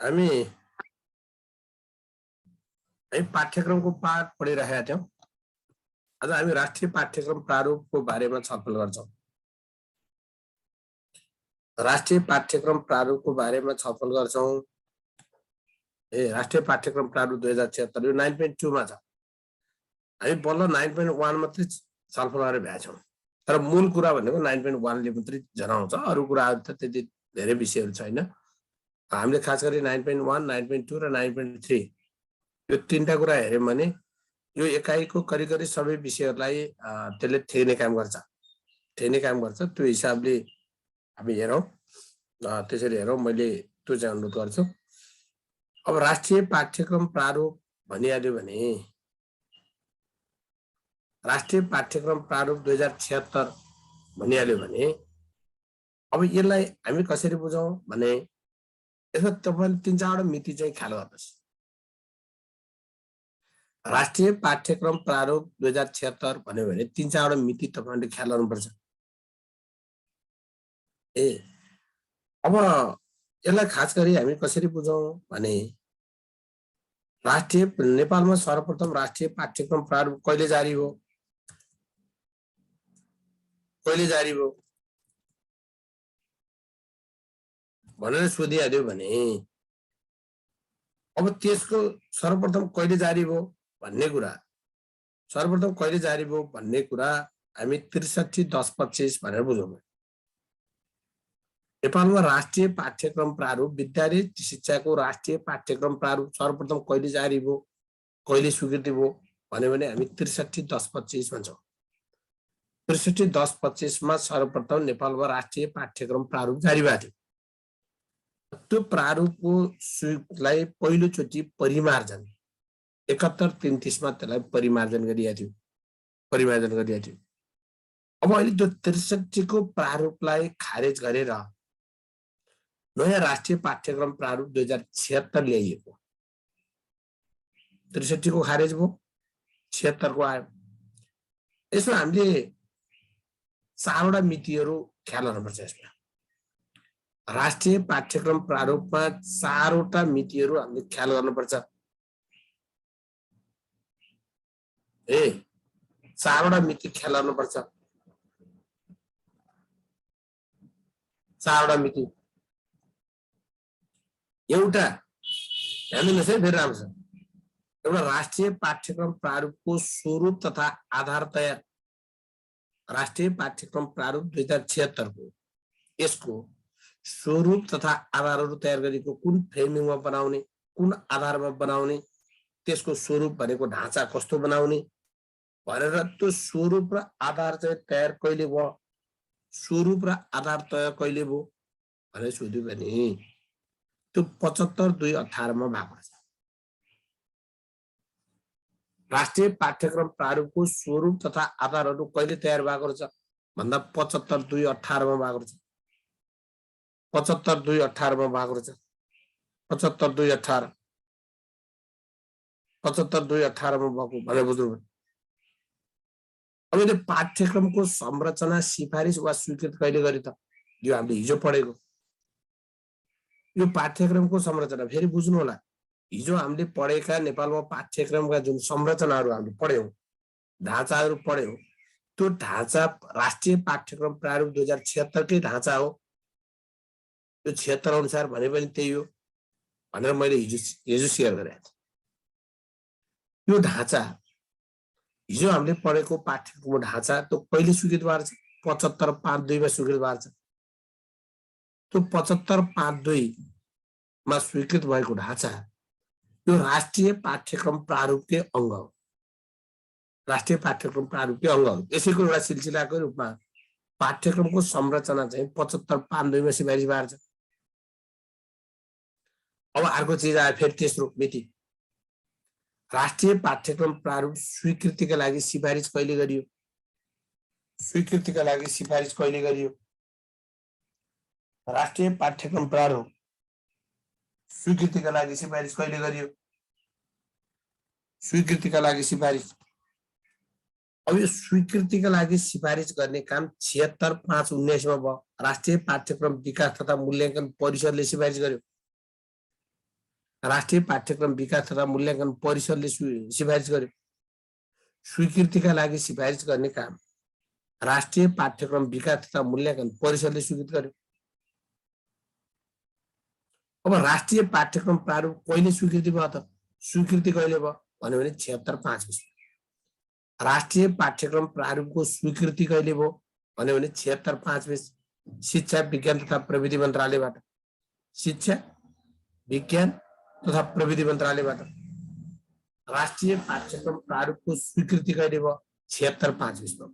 हामी पाठ्यक्रमको पाठ पढिरहेका थियौं। आज हामी राष्ट्रिय पाठ्यक्रम प्रारूपको बारेमा छलफल गर्छौं। राष्ट्रिय पाठ्यक्रम प्रारूपको बारेमा छलफल गर्छौं। राष्ट्रिय पाठ्यक्रम प्रारूप 2076 यो 9.2 मा छ। हामी बल्ल 9.1 मात्रै छलफल गरेर भएका छौं। तर मूल कुरा भनेको 9.1 ले मात्रै जनाउँछ, अरु कुराहरु त त्यति धेरै विषयहरु छैन। हामीले खास गरी 9.1, 9.2 र 9.3 यो तीनटा कुरा हेर्यौं भने यो एकाइको करिब सबै विषयहरुलाई त्यसले ठेक्ने काम गर्छ। त्यो हिसाबले हामी हेरौं। त्यसरी हेरौं, मैले त्यो चाहिँ अनुरोध गर्छु। अब राष्ट्रिय पाठ्यक्रम प्रारूप भनिहाल्यो भने राष्ट्रिय पाठ्यक्रम प्रारूप 2076 भनिहाल्यो भने अब यसलाई हामी कसरी बुझौं भने यसमा तपाईले 3-4 मिति चाहिँ ख्याल गर्नुस्। राष्ट्रिय पाठ्यक्रम प्रारूप 2076 भन्यो भने 3-4 मिति तपाईले ख्याल गर्नुपर्छ। अब यसलाई खास गरी हामी कसरी बुझौं भने राष्ट्रिय नेपालमा सर्वप्रथम राष्ट्रिय पाठ्यक्रम प्रारूप कहिले जारी भयो भनेर सोधिहाल्यो भने अब त्यसको सर्वप्रथम कहिले जारी भयो भन्ने कुरा हामी 63-10-25 भनेर बुझौं। नेपालमा राष्ट्रिय पाठ्यक्रम प्रारूप विद्यालय शिक्षाको राष्ट्रिय पाठ्यक्रम प्रारूप सर्वप्रथम कहिले जारी भयो, कहिले स्वीकृति भयो भन्यो भने हामी 63-10-25 भन्छौं। 63-10-25 मा सर्वप्रथम नेपालमा राष्ट्रिय पाठ्यक्रम प्रारूप जारी भएको थियो। त्यो प्रारूपको स्वीकृतिलाई पहिलो चोटि परिमार्जन 71-33 मा त्यसलाई परिमार्जन गरिएको थियो। अब अहिले त्यो 63 को प्रारूपलाई खारेज गरेर नयाँ राष्ट्रिय पाठ्यक्रम प्रारूप 2076 ल्याइएको। 63 को खारेज भयो, 76 को आयो। यसमा हामीले 4वटा मितिहरू ख्याल गर्नुपर्छ। यसमा राष्ट्रिय पाठ्यक्रम प्रारूपमा 4वटा मितिहरू हामीले ख्याल गर्नुपर्छ। 4वटा मिति ख्याल गर्नुपर्छ। 4वटा मिति। एउटा ध्यान दिनुहोस् है, फेरि राम्रो छ। एउटा राष्ट्रिय पाठ्यक्रम प्रारूपको स्वरूप तथा आधार तयार। राष्ट्रिय पाठ्यक्रम प्रारूप 2076 को यसको स्वरूप तथा आधारहरू तयार गरेको कुन फ्रेमिङमा बनाउने, कुन आधारमा बनाउने, त्यसको स्वरूप भनेको ढाँचा कस्तो बनाउने भनेर त्यो स्वरूप र आधार चाहिँ तयार कहिले भयो, स्वरूप र आधार तयार कहिले भयो भनेर सोध्यो भने त्यो 75-2-18 मा भएको छ। राष्ट्रिय पाठ्यक्रम प्रारूपको स्वरूप तथा आधारहरू कहिले तयार भएको छ भन्दा 75-2-18 मा भएको छ। 75-2-18 मा भएको छ। 75-2-18 मा भएको भनेर बुझ्नु। अब यो पाठ्यक्रमको संरचना सिफारिस वा स्वीकृत कहिले गरे त? यो हामीले हिजो पढेको। यो पाठ्यक्रमको संरचना फेरि बुझ्नु होला। हिजो हामीले पढेका नेपालमा पाठ्यक्रमका जुन संरचनाहरू हामीले पढ्यौं, ढाँचाहरू पढ्यौं, त्यो ढाँचा राष्ट्रिय पाठ्यक्रम प्रारूप 2076 कै ढाँचा हो। यो 76 अनुसार भने पनि त्यही हो भनेर मैले हिजो शेयर गरेको थिएँ। यो ढाँचा हिजो हामीले पढेको पाठ्यक्रमको ढाँचा त्यो कहिले स्वीकृत भएको छ? 75-5-2 मा स्वीकृत भएको छ। त्यो 75-5-2 मा स्वीकृत भएको ढाँचा यो राष्ट्रिय पाठ्यक्रम प्रारूपकै अंग हो। राष्ट्रिय पाठ्यक्रम प्रारूपकै अंग हो। यसैको एउटा सिलसिलाको रूपमा पाठ्यक्रमको संरचना चाहिँ 75-5-2 मा सिफारिस भएको छ। अब अर्को चीज आयो, फेरि तेस्रो मिति। राष्ट्रिय पाठ्यक्रम प्रारूप स्वीकृतिका लागि सिफारिस कहिले गरियो? राष्ट्रिय पाठ्यक्रम प्रारूप स्वीकृतिका लागि सिफारिस कहिले गरियो? अब यो स्वीकृतिका लागि सिफारिस गर्ने काम 76-5-19 मा भयो। राष्ट्रिय पाठ्यक्रम विकास तथा मूल्याङ्कन परिषदले सिफारिस गर्यो। राष्ट्रिय पाठ्यक्रम विकास तथा मूल्याङ्कन परिषदले सिफारिस गर्यो। स्वीकृतिका लागि सिफारिस गर्ने काम राष्ट्रिय पाठ्यक्रम विकास तथा मूल्याङ्कन परिषदले स्वीकृत गर्यो। अब राष्ट्रिय पाठ्यक्रम प्रारूप कहिले स्वीकृति भयो त? स्वीकृति कहिले भयो भन्यो भने 76-5 राष्ट्रिय पाठ्यक्रम प्रारूपको स्वीकृति कहिले भयो भन्यो भने 76-5 शिक्षा विज्ञान तथा प्रविधि मन्त्रालयबाट। शिक्षा विज्ञान तथा प्रविधि मन्त्रालयबाट राष्ट्रिय पाठ्यक्रम प्रारूपको स्वीकृति कहिले भयो? 76-5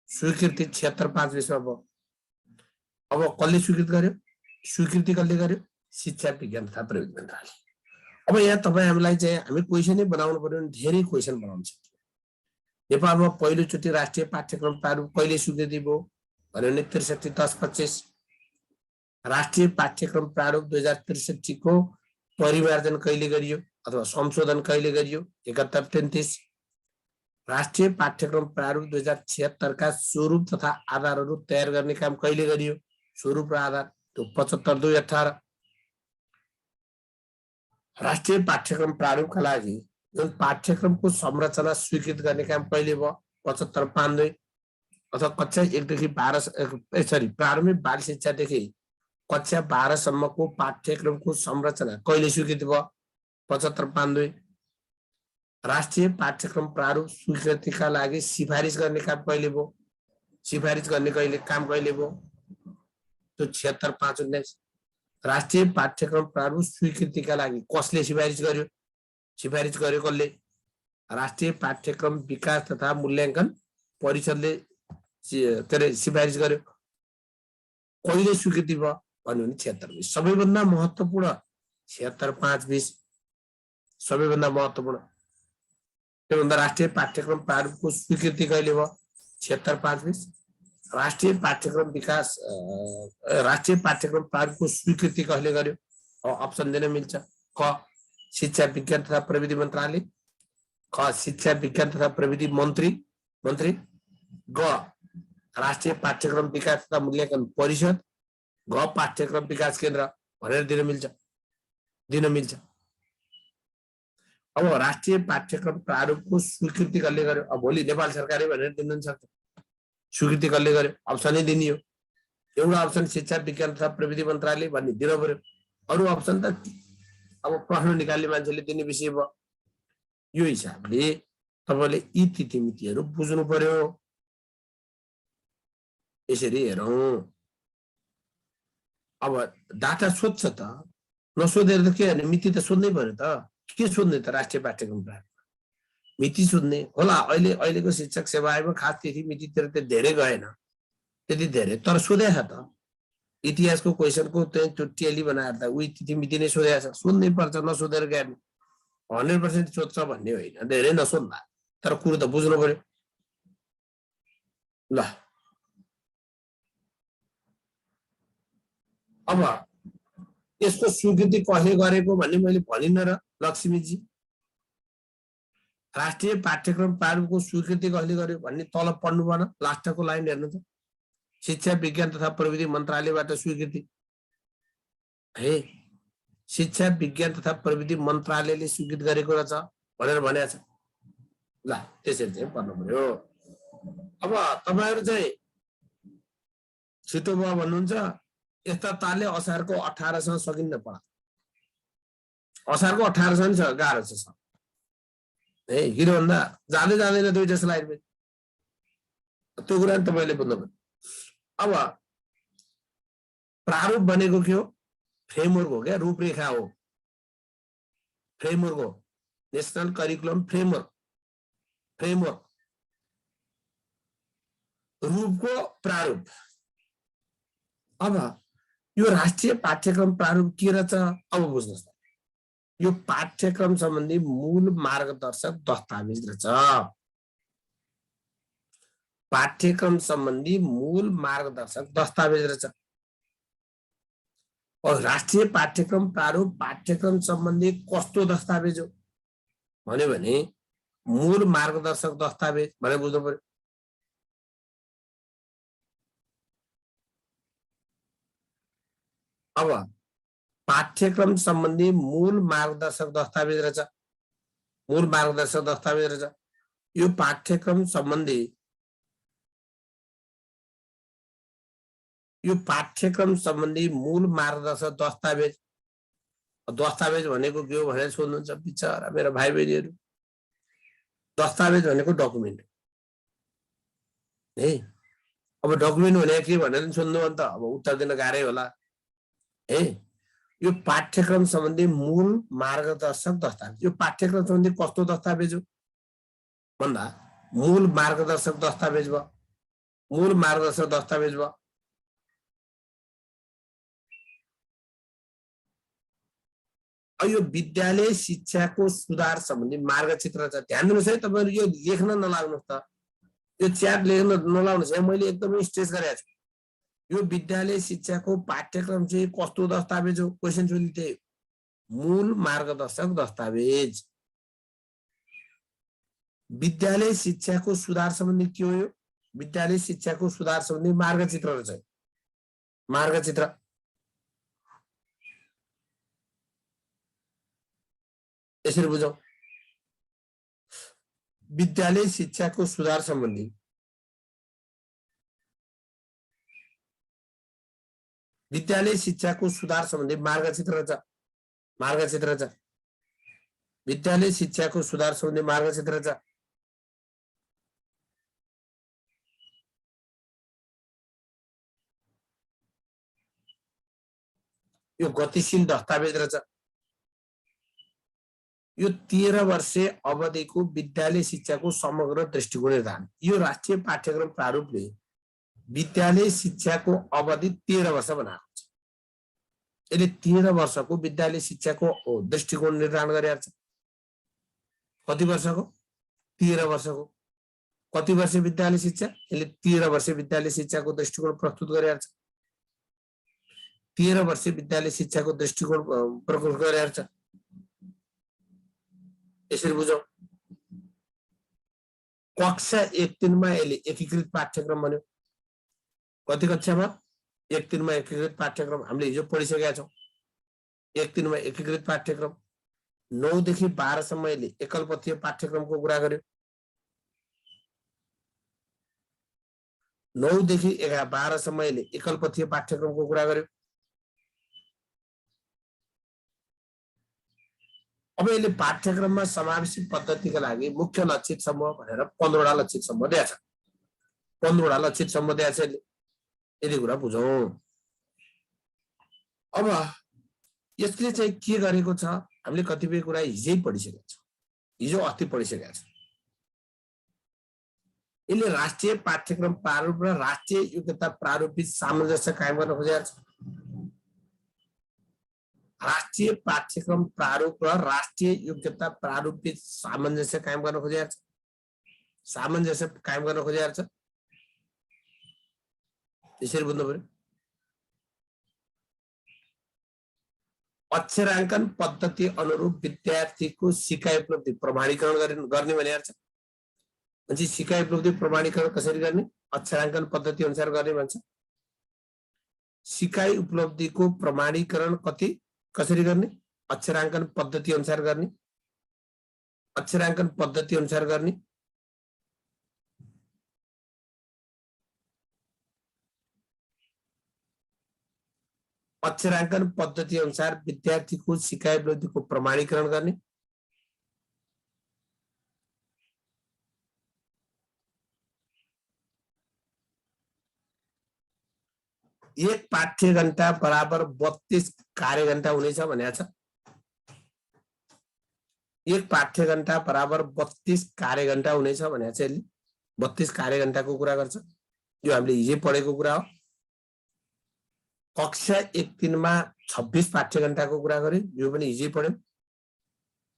स्वीकृति 76-5 भयो। अब कसले स्वीकृत गर्यो? स्वीकृति कसले गर्यो? शिक्षा विज्ञान तथा प्रविधि मन्त्रालय। अब यहाँ तपाईँ हामीलाई चाहिँ हामी क्वेसनै बनाउनु पर्यो भने धेरै क्वेसन बनाउन सक्छौँ। नेपालमा पहिलोचोटि राष्ट्रिय पाठ्यक्रम प्रारूप कहिले स्वीकृति भयो भन्यो भने 63-10-25 राष्ट्रिय पाठ्यक्रम प्रारूप 2063 को परिमार्जन कहिले गरियो अथवा संशोधन कहिले गरियो? 71-33 राष्ट्रिय पाठ्यक्रम प्रारूप 2076 का स्वरूप तथा आधारहरू तयार गर्ने काम कहिले गरियो? स्वरूप र आधार त्यो 75-2-18 राष्ट्रिय पाठ्यक्रम प्रारूपका लागि जुन पाठ्यक्रमको संरचना स्वीकृत गर्ने काम कहिले भयो? 75-5-2 अथवा कक्षा 1 देखि 12 प्रारम्भिक बाल शिक्षादेखि कक्षा 12 सम्मको पाठ्यक्रमको संरचना कहिले स्वीकृत भयो? 75-5-2 राष्ट्रिय पाठ्यक्रम प्रारूप स्वीकृतिका लागि सिफारिस गर्ने काम कहिले भयो? सिफारिस गर्ने काम कहिले भयो? त्यो 76-5-19 राष्ट्रिय पाठ्यक्रम प्रारूप स्वीकृतिका लागि कसले सिफारिस गर्यो? सिफारिस गर्यो कसले? राष्ट्रिय पाठ्यक्रम विकास तथा मूल्याङ्कन परिषदले सिफारिस गर्यो। कहिले स्वीकृति भयो भन्यो भने 76-20 सबैभन्दा महत्त्वपूर्ण 76-5-20 सबैभन्दा महत्त्वपूर्ण। त्योभन्दा राष्ट्रिय पाठ्यक्रम प्रारूपको स्वीकृति कहिले भयो? 76-5-20 राष्ट्रिय पाठ्यक्रम विकास राष्ट्रिय पाठ्यक्रम प्रारूपको स्वीकृति कसले गर्यो? अप्सन दिन मिल्छ। क शिक्षा विज्ञान तथा प्रविधि मन्त्रालय, ख शिक्षा विज्ञान तथा प्रविधि मन्त्री ग राष्ट्रिय पाठ्यक्रम विकास तथा मूल्याङ्कन परिषद, घ पाठ्यक्रम विकास केन्द्र भनेर दिन मिल्छ। अब राष्ट्रिय पाठ्यक्रम प्रारूपको स्वीकृति कसले गर्यो? अब भोलि नेपाल सरकारले भनेर दिन सक्छ। स्वीकृति कसले गर्यो? अप्सनै दिने हो। एउटा अप्सन शिक्षा विज्ञान तथा प्रविधि मन्त्रालय भन्ने दिन पर्यो। अरू अप्सन त अब प्रश्न निकाल्ने मान्छेले दिने विषय भयो। यो हिसाबले तपाईले यी तिथिमितिहरू बुझ्नु पर्यो। यसरी हेरौं। अब डाटा सोध्छ त, नसोधेर त के गर्ने? मिति त सोध्नै पर्यो त। के सोध्ने त? राष्ट्रिय पाठ्यक्रम प्रारूप मिति सोध्ने होला। अहिलेको शिक्षक सेवा आयोगमा खास त्यति मितितिर त धेरै गएन, त्यति धेरै, तर सोधेछ त। इतिहासको क्वेसनको त्यो टेली बनाएर त उही तिथि मिति नै सोधेछ। सोध्नै पर्छ, नसोधेर गर्ने 100% सोध्छ भन्ने होइन, धेरै नसोध्ला, तर कुरो त बुझ्नु पर्यो। ल अब यसको स्वीकृति कसले गरेको भन्ने मैले भनिन र लक्ष्मीजी। राष्ट्रिय पाठ्यक्रम प्रारूपको स्वीकृति कसले गर्यो भन्ने तल पढ्नु भएन, लास्टको लाइन हेर्नु त। शिक्षा विज्ञान तथा प्रविधि मन्त्रालयबाट स्वीकृति। हे शिक्षा विज्ञान तथा प्रविधि मन्त्रालयले स्वीकृत गरेको रहेछ भनेर भनेको छ। ल त्यसरी चाहिँ पढ्नु पर्यो। अब तपाईहरु चाहिँ छिटो भयो भन्नुहुन्छ, यस्ता तालले असारको 18 सँग सकिन्न पढा। असारको 18 सँग छ, गाह्रो छ सब। ए हिरो भन्दा जाँदै जाँदैन दुईटा स्लाइड में त्यो कुरा तपाईले बुझ्नु पर्यो। अब प्रारूप भनेको के हो? फ्रेमवर्क हो क्या, रूपरेखा हो। फ्रेमवर्क हो, नेशनल करिकुलम फ्रेमवर्क। रूपको प्रारूप। अब यो राष्ट्रिय पाठ्यक्रम प्रारूप के रहेछ? अब बुझ्नुहोस् त, यो पाठ्यक्रम सम्बन्धी मूल मार्गदर्शक दस्तावेज रहेछ। पाठ्यक्रम सम्बन्धी मूल मार्गदर्शक दस्तावेज रहेछ। और राष्ट्रिय पाठ्यक्रम प्रारूप पाठ्यक्रम सम्बन्धी कस्तो दस्तावेज हो भन्यो भने मूल मार्गदर्शक दस्तावेज भनेर बुझ्नु पर्यो। अब पाठ्यक्रम सम्बन्धी मूल मार्गदर्शक दस्तावेज रहेछ। मूल मार्गदर्शक दस्तावेज रहेछ। यो पाठ्यक्रम सम्बन्धी मूल मार्गदर्शक दस्तावेज। दस्तावेज भनेको के हो भनेर सोध्नुहुन्छ बिचरा मेरा भाइ बहिनीहरू। दस्तावेज भनेको डकुमेन्ट है। अब डकुमेन्ट भनेको के भनेर सोध्नु अन्त अब उत्तर दिन गाह्रै होला है। यो पाठ्यक्रम सम्बन्धी मूल मार्गदर्शक दस्तावेज। यो पाठ्यक्रम सम्बन्धी कस्तो दस्तावेज हो भन्दा मूल मार्गदर्शक दस्तावेज भयो। मूल मार्गदर्शक दस्तावेज भयो। यो विद्यालय शिक्षाको सुधार सम्बन्धी मार्गचित्र छ। ध्यान दिनुहोस् है, तपाईहरु यो लेख्न नलाग्नुहोस् त, यो च्याट लेख्न नलाग्नुहोस् है। मैले एकदमै स्ट्रेस गरेको छु। यो विद्यालय शिक्षाको पाठ्यक्रम चाहिँ कस्तो दस्तावेज हो? क्वेशन सोधिथे मूल मार्गदर्शक दस्तावेज। विद्यालय शिक्षाको सुधार सम्बन्धी के हो? यो विद्यालय शिक्षाको सुधार सम्बन्धी मार्गचित्र रहेछ। मार्गचित्र यसरी बुझौं। विद्यालय शिक्षाको सुधार सम्बन्धी मार्गचित्र छ। मार्गचित्र छ। विद्यालय शिक्षाको सुधार सम्बन्धी मार्गचित्र छ। यो गतिशील दस्तावेज रहेछ। यो 13 वर्षे अवधिको विद्यालय शिक्षाको समग्र दृष्टिकोण निर्धारण। यो राष्ट्रिय पाठ्यक्रम प्रारूपले विद्यालय शिक्षाको अवधि 13 वर्ष बनाएको छ। यसले 13 वर्षको विद्यालय शिक्षाको दृष्टिकोण निर्धारण गरेको छ। कति वर्षको? 13 वर्षको। कति वर्ष विद्यालय शिक्षा? यसले 13 वर्ष विद्यालय शिक्षाको दृष्टिकोण प्रस्तुत गरेको छ। 13 वर्ष विद्यालय शिक्षाको दृष्टिकोण प्रस्तुत गरेको छ। यसरी बुझौं। कक्षा 1-3 मा यसले एकीकृत पाठ्यक्रम बन्यो। कति कक्षामा? 1-3 मा एकीकृत पाठ्यक्रम हामीले हिजो पढिसकेका छौं। 1-3 मा एकीकृत पाठ्यक्रम। 9 देखि 12 सम्म यसले एकलपथीय पाठ्यक्रमको कुरा गर्यो। 9 देखि 12 सम्म यसले एकलपथीय पाठ्यक्रमको कुरा गर्यो। अब यसले पाठ्यक्रममा समावेशित पद्धतिका लागि मुख्य लक्षित समूह भनेर 15 वटा लक्षित समूह दिएको छ। 15 वटा लक्षित समूह दिएको छ यसले। यदि कुरा बुझौं। अब यसले चाहिँ के गरेको छ? हामीले कतिपय कुरा हिजै पढिसकेका छौं। हिजो अस्ति पढिसकेका छौं। यसले राष्ट्रिय पाठ्यक्रम प्रारूप र राष्ट्रिय योग्यता प्रारूपित सामञ्जस्य कायम गर्न खोजेको छ। राष्ट्रिय पाठ्यक्रम प्रारूप र राष्ट्रिय योग्यता प्रारूपित सामञ्जस्य कायम गर्न खोजेको छ। सामञ्जस्य कायम गर्न खोजेको छ। यसरी बुझ्नु पर्यो। अक्षराङ्कन पद्धति अनुरूप विद्यार्थीको सिकाइ उपलब्धि प्रमाणीकरण गर्ने भनेको छ। अनि सिकाइ उपलब्धि प्रमाणीकरण कसरी गर्ने? अक्षराङ्कन पद्धति अनुसार गर्ने भन्छ। सिकाइ उपलब्धिको प्रमाणीकरण कसरी गर्ने? अक्षराङ्कन पद्धति अनुसार गर्ने। अक्षराङ्कन पद्धति अनुसार गर्ने। अक्षराङ्कन पद्धति अनुसार विद्यार्थीको सिकाइ उपलब्धिको प्रमाणीकरण गर्ने। एक पाठ्य घण्टा बराबर 32 कार्य घण्टा हुनेछ भनेको छ। एक पाठ्य घण्टा बराबर 32 कार्य घण्टा हुनेछ भनेको छ। यसले 32 कार्य घण्टाको कुरा गर्छ। यो हामीले हिजै पढेको कुरा हो। कक्षा 1-3 मा 26 पाठ्य घण्टाको कुरा गर्यो। यो पनि हिजै पढ्यौं।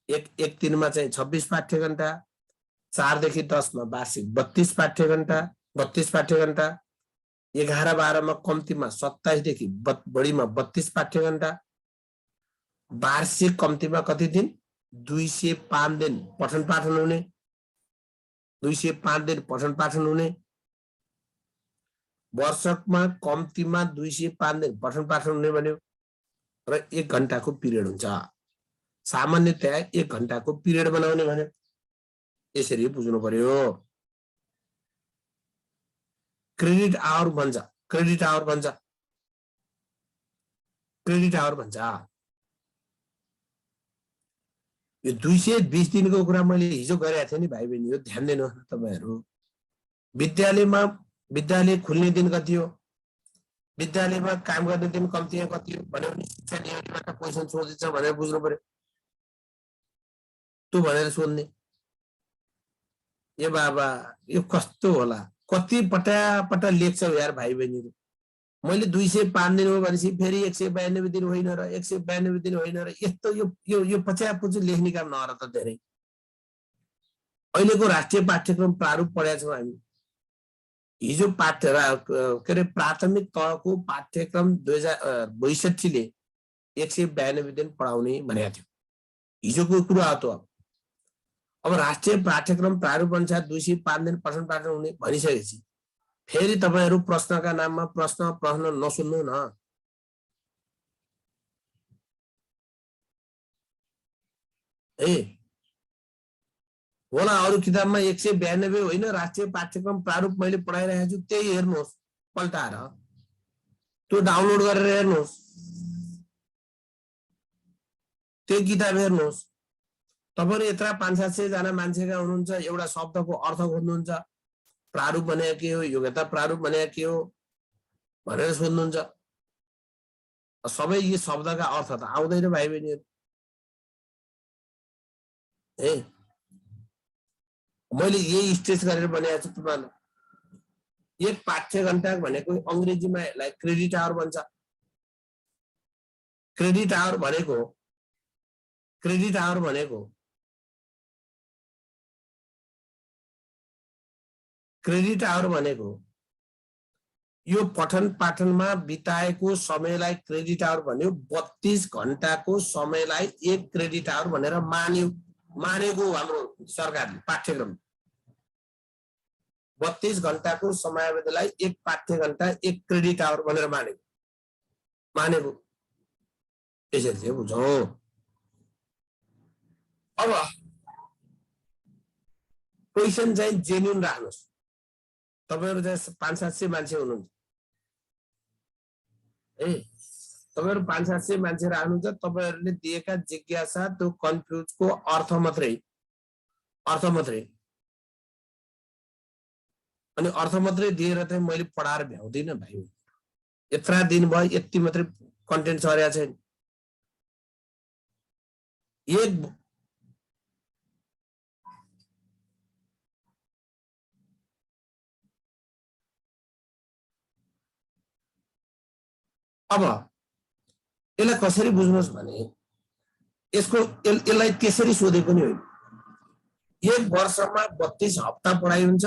1-1-3 मा चाहिँ 26 पाठ्य घण्टा। 4 देखि 10 मा वार्षिक 32 पाठ्य घण्टा। 32 पाठ्य घण्टा। 11-12 मा कम्तीमा 27 देखि बढीमा 32 पाठ्य घण्टा। वार्षिक कम्तीमा कति दिन? 205 दिन पठन पाठन हुने। 205 दिन पठन पाठन हुने। वर्षकमा कम्तीमा 205 दिन पठन पाठन हुने भन्यो। र 1 घण्टाको पिरियड हुन्छ। सामान्यतया 1 घण्टाको पिरियड बनाउने भने यसरी बुझ्नु पर्यो। क्रेडिट आवर भन्छ, क्रेडिट आवर भन्छ, क्रेडिट आवर भन्छ। यो 220 दिनको कुरा मैले हिजो गरेको थिएँ नि भाइ बहिनी, यो ध्यान दिनुहोस् न तपाईहरु। विद्यालयमा विद्यालय खुल्ने दिन कति हो, विद्यालयमा काम गर्ने दिन कति हो भन्यो भने शिक्षा नीतिबाट क्वेशन सोधिन्छ भनेर बुझ्नु पर्यो। त्यो भनेर सोध्ने, ए बाबा यो कस्तो होला, कति पटा लेख्छ यार भाइ बहिनीहरु। मैले 205 दिन हो भनेपछि फेरि 192 दिन होइन र 192 दिन होइन र यस्तो यो पच्यापुची लेख्ने काम नगर त धेरै। अहिलेको राष्ट्रिय पाठ्यक्रम प्रारूप पढेका छौं हामी। हिजो के अरे प्राथमिक तहको पाठ्यक्रम 2062 ले 192 दिन पढाउने भनेको थियो। हिजोको कुरा हो त। अब राष्ट्रिय पाठ्यक्रम प्रारूप अनुसार 205 दिन प्रश्न पाठन हुने भनिसकेपछि फेरि तपाईहरु प्रश्नका नाममा प्रश्न नसुन्नु न। ए होला अरु किताबमा 192 होइन राष्ट्रिय पाठ्यक्रम प्रारूप मैले पढाइरहेको छु त्यही हेर्नुहोस् पल्टाएर, त्यो डाउनलोड गरेर हेर्नुहोस्, त्यो किताब हेर्नुहोस्। तपाईहरु यत्रा 500-700 जना मान्छेका हुनुहुन्छ, एउटा शब्दको अर्थ खोज्नुहुन्छ, प्रारूप भनेको के हो, योग्यता प्रारूप भनेको के हो भनेर सोध्नुहुन्छ। सबै यी शब्दका अर्थ त आउँदैन भाइ बहिनीहरु। ए मैले यही स्ट्रेस गरेर भनेको छु तपाईहरुलाई। एक पाठ्य घण्टा भनेको अंग्रेजीमा यसलाई क्रेडिट आवर भन्छ। क्रेडिट आवर भनेको क्रेडिट आवर भनेको यो पठन पाठनमा बिताएको समयलाई क्रेडिट आवर भन्यो। 32 घण्टाको समयलाई 1 क्रेडिट आवर भनेर मानेको हाम्रो सरकारले पाठ्यक्रम। 32 घण्टाको समयावधिलाई 1 पाठ्य घण्टा 1 क्रेडिट आवर भनेर मानेको यसरी चाहिँ बुझौं। अब क्वेशन चाहिँ जेन्युन राख्नुस्। तपाईहरु चाहिँ 500-700 मान्छे हुनुहुन्छ ए, तपाईहरु 500-700 मान्छे राख्नुहुन्छ। तपाईहरुले दिएका जिज्ञासा त्यो कन्फ्युजको अर्थ मात्रै अनि अर्थ मात्रै दिएर चाहिँ मैले पढाएर भ्याउँदिन भाइ। यत्रा दिन भयो यति मात्रै कन्टेन्ट सरेको छैन। अब यसलाई कसरी बुझ्नुहोस् भने यसलाई त्यसरी सोधेको नि होइन। 1 वर्षमा 32 हप्ता पढाइ हुन्छ।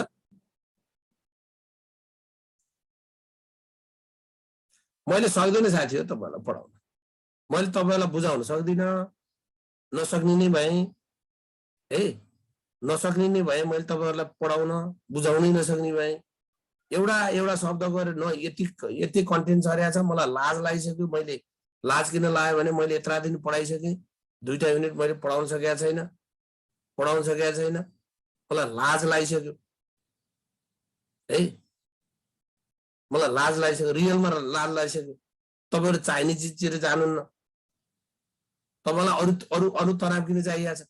मैले सक्दिन साथी हो तपाईहरुलाई पढाउन, मैले तपाईहरुलाई बुझाउन सक्दिन। नसक्ने नै भए है, नसक्ने नै भए मैले तपाईहरुलाई पढाउन बुझाउनै नसक्ने भए। एउटा शब्द गरेर न यति कन्टेन्ट सरेको छ, मलाई लाज लागिसक्यो। मैले लाज किन लाग्यो भने मैले यत्रा दिन पढाइसकेँ, 2 युनिट मैले पढाउन सकेको छैन, मलाई लाज लागिसक्यो है, मलाई लाज लागिसक्यो, रियलमा लाज लागिसक्यो। तपाईहरु चाहिने चिजतिर जानुहुन्न। तपाईलाई अरु तनाव किन चाहिएको छ?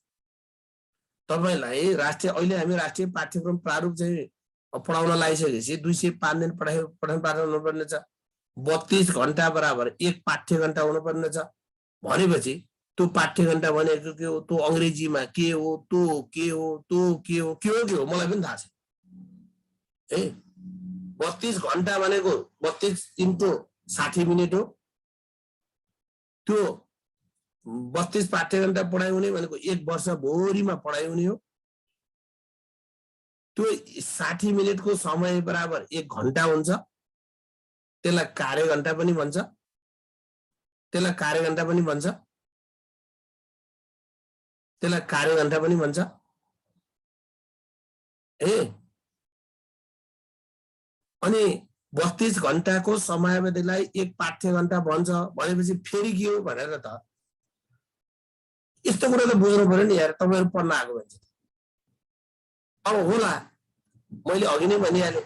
तपाईलाई अहिले हामी राष्ट्रिय पाठ्यक्रम प्रारूप चाहिँ पढाउन लागिसकेपछि 205 दिन पठन पाठन हुनुपर्ने छ। 32 घण्टा बराबर 1 पाठ्य घण्टा हुनुपर्ने छ भनेपछि त्यो पाठ्य घण्टा भनेको के हो, त्यो अंग्रेजीमा के हो, के हो मलाई पनि थाहा छ है। 32 घण्टा भनेको 32 × 60 मिनेट हो। त्यो 32 पाठ्य घण्टा पढाइ हुने भनेको 1 वर्ष भरिमा पढाइ हुने हो। त्यो 60 मिनेटको समय बराबर 1 घण्टा हुन्छ। त्यसलाई कार्य घण्टा पनि भन्छ। ए अनि 32 घण्टाको समयावधिलाई एक पाठ्य घण्टा भन्छ भनेपछि फेरि के हो भनेर त यस्तो कुरा त बुझ्नु पर्यो नि यार तपाईहरु पढ्न आएको मान्छे। अब होला मैले अघि नै भनिहाले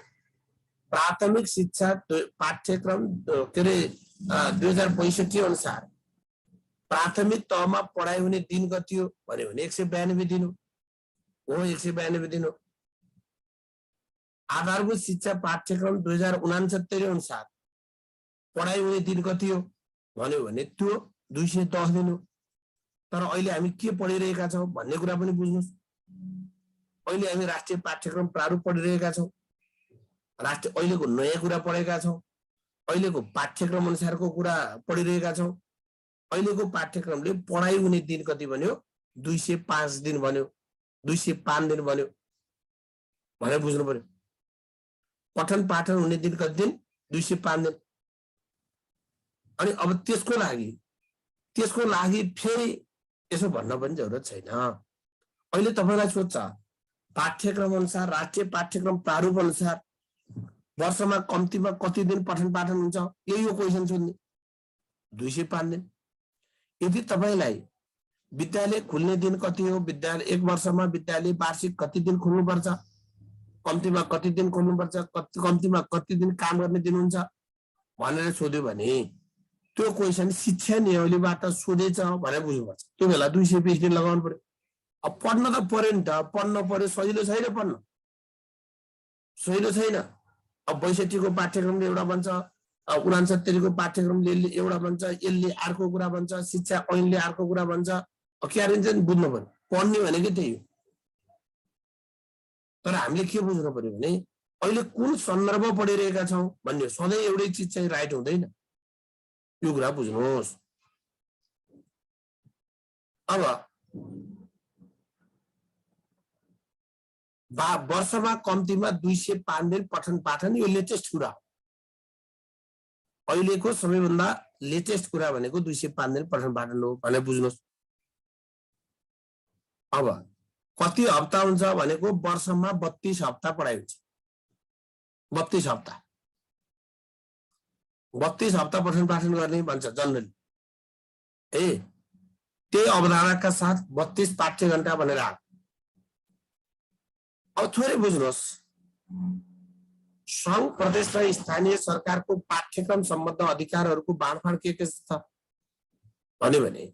प्राथमिक शिक्षा पाठ्यक्रम के रे 2065 अनुसार प्राथमिक तहमा पढाइ हुने दिन कति हो भन्यो भने 192 दिन हो 192 दिन हो। आधारभूत शिक्षा पाठ्यक्रम 2069 अनुसार पढाइ हुने दिन कति हो भन्यो भने त्यो 210 दिन हो। तर अहिले हामी के पढिरहेका छौं भन्ने कुरा पनि बुझ्नुस्। अहिले हामी राष्ट्रिय पाठ्यक्रम प्रारूप पढिरहेका छौं। राष्ट्रिय अहिलेको नयाँ कुरा पढेका छौं। अहिलेको पाठ्यक्रम अनुसारको कुरा पढिरहेका छौं। अहिलेको पाठ्यक्रमले पढाइ हुने दिन कति भन्यो 205 दिन भन्यो 205 दिन भन्यो भनेर बुझ्नु पर्यो। पठन पाठन हुने दिन कति दिन 205 दिन। अनि अब त्यसको लागि फेरि यसो भन्न पनि जरुरत छैन। अहिले तपाईलाई सोध्छ पाठ्यक्रम अनुसार राष्ट्रिय पाठ्यक्रम प्रारूप अनुसार वर्षमा कम्तीमा कति दिन पठन पाठन हुन्छ यही हो क्वेशन सोध्ने 205 दिन। यदि तपाईलाई विद्यालय खुल्ने दिन कति हो विद्यालय एक वर्षमा विद्यालय वार्षिक कति दिन खुल्नु पर्छ कम्तीमा कति दिन खुल्नु पर्छ कम्तीमा कति दिन काम गर्ने दिन हुन्छ भनेर सोध्यो भने त्यो क्वेशन शिक्षा नियमबाट सोधेछ भनेर बुझ्नुपर्छ। त्यो बेला 220 दिन लगाउनु पर्यो। अब पढ्न त पर्यो नि त पढ्न पर्यो सजिलो छैन पढ्न सजिलो छैन। अब 62 को पाठ्यक्रमले एउटा भन्छ 69 को पाठ्यक्रमले एउटा भन्छ यसले अर्को कुरा भन्छ शिक्षा ऐनले अर्को कुरा भन्छ के हारिन्छ नि बुझ्नु पर्यो। पढ्ने भनेकै त्यही हो। तर हामीले के बुझ्नु पर्यो भने अहिले कुन सन्दर्भ पढिरहेका छौं भन्ने सधैँ एउटै चीज चाहिँ राइट हुँदैन। यो कुरा बुझ्नुहोस्। अब वर्षमा कम्तीमा 205 दिन पठन पाठन यो लेटेस्ट कुरा हो। अहिलेको सबैभन्दा लेटेस्ट कुरा भनेको 205 दिन पठन पाठन हो भनेर बुझ्नुहोस्। अब कति हप्ता हुन्छ भनेको वर्षमा 32 हप्ता पढाइ हुन्छ। 32 हप्ता 32 हप्ता पठन पाठन गर्ने भन्छ जनरली। त्यही अवधारणाका साथ 32 पाठ्य घण्टा भनेर आयो। अब थोरै बुझ्नुहोस् संघ प्रदेश र स्थानीय सरकारको पाठ्यक्रम सम्बद्ध अधिकारहरूको बाँडफाँड के छ भन्यो भने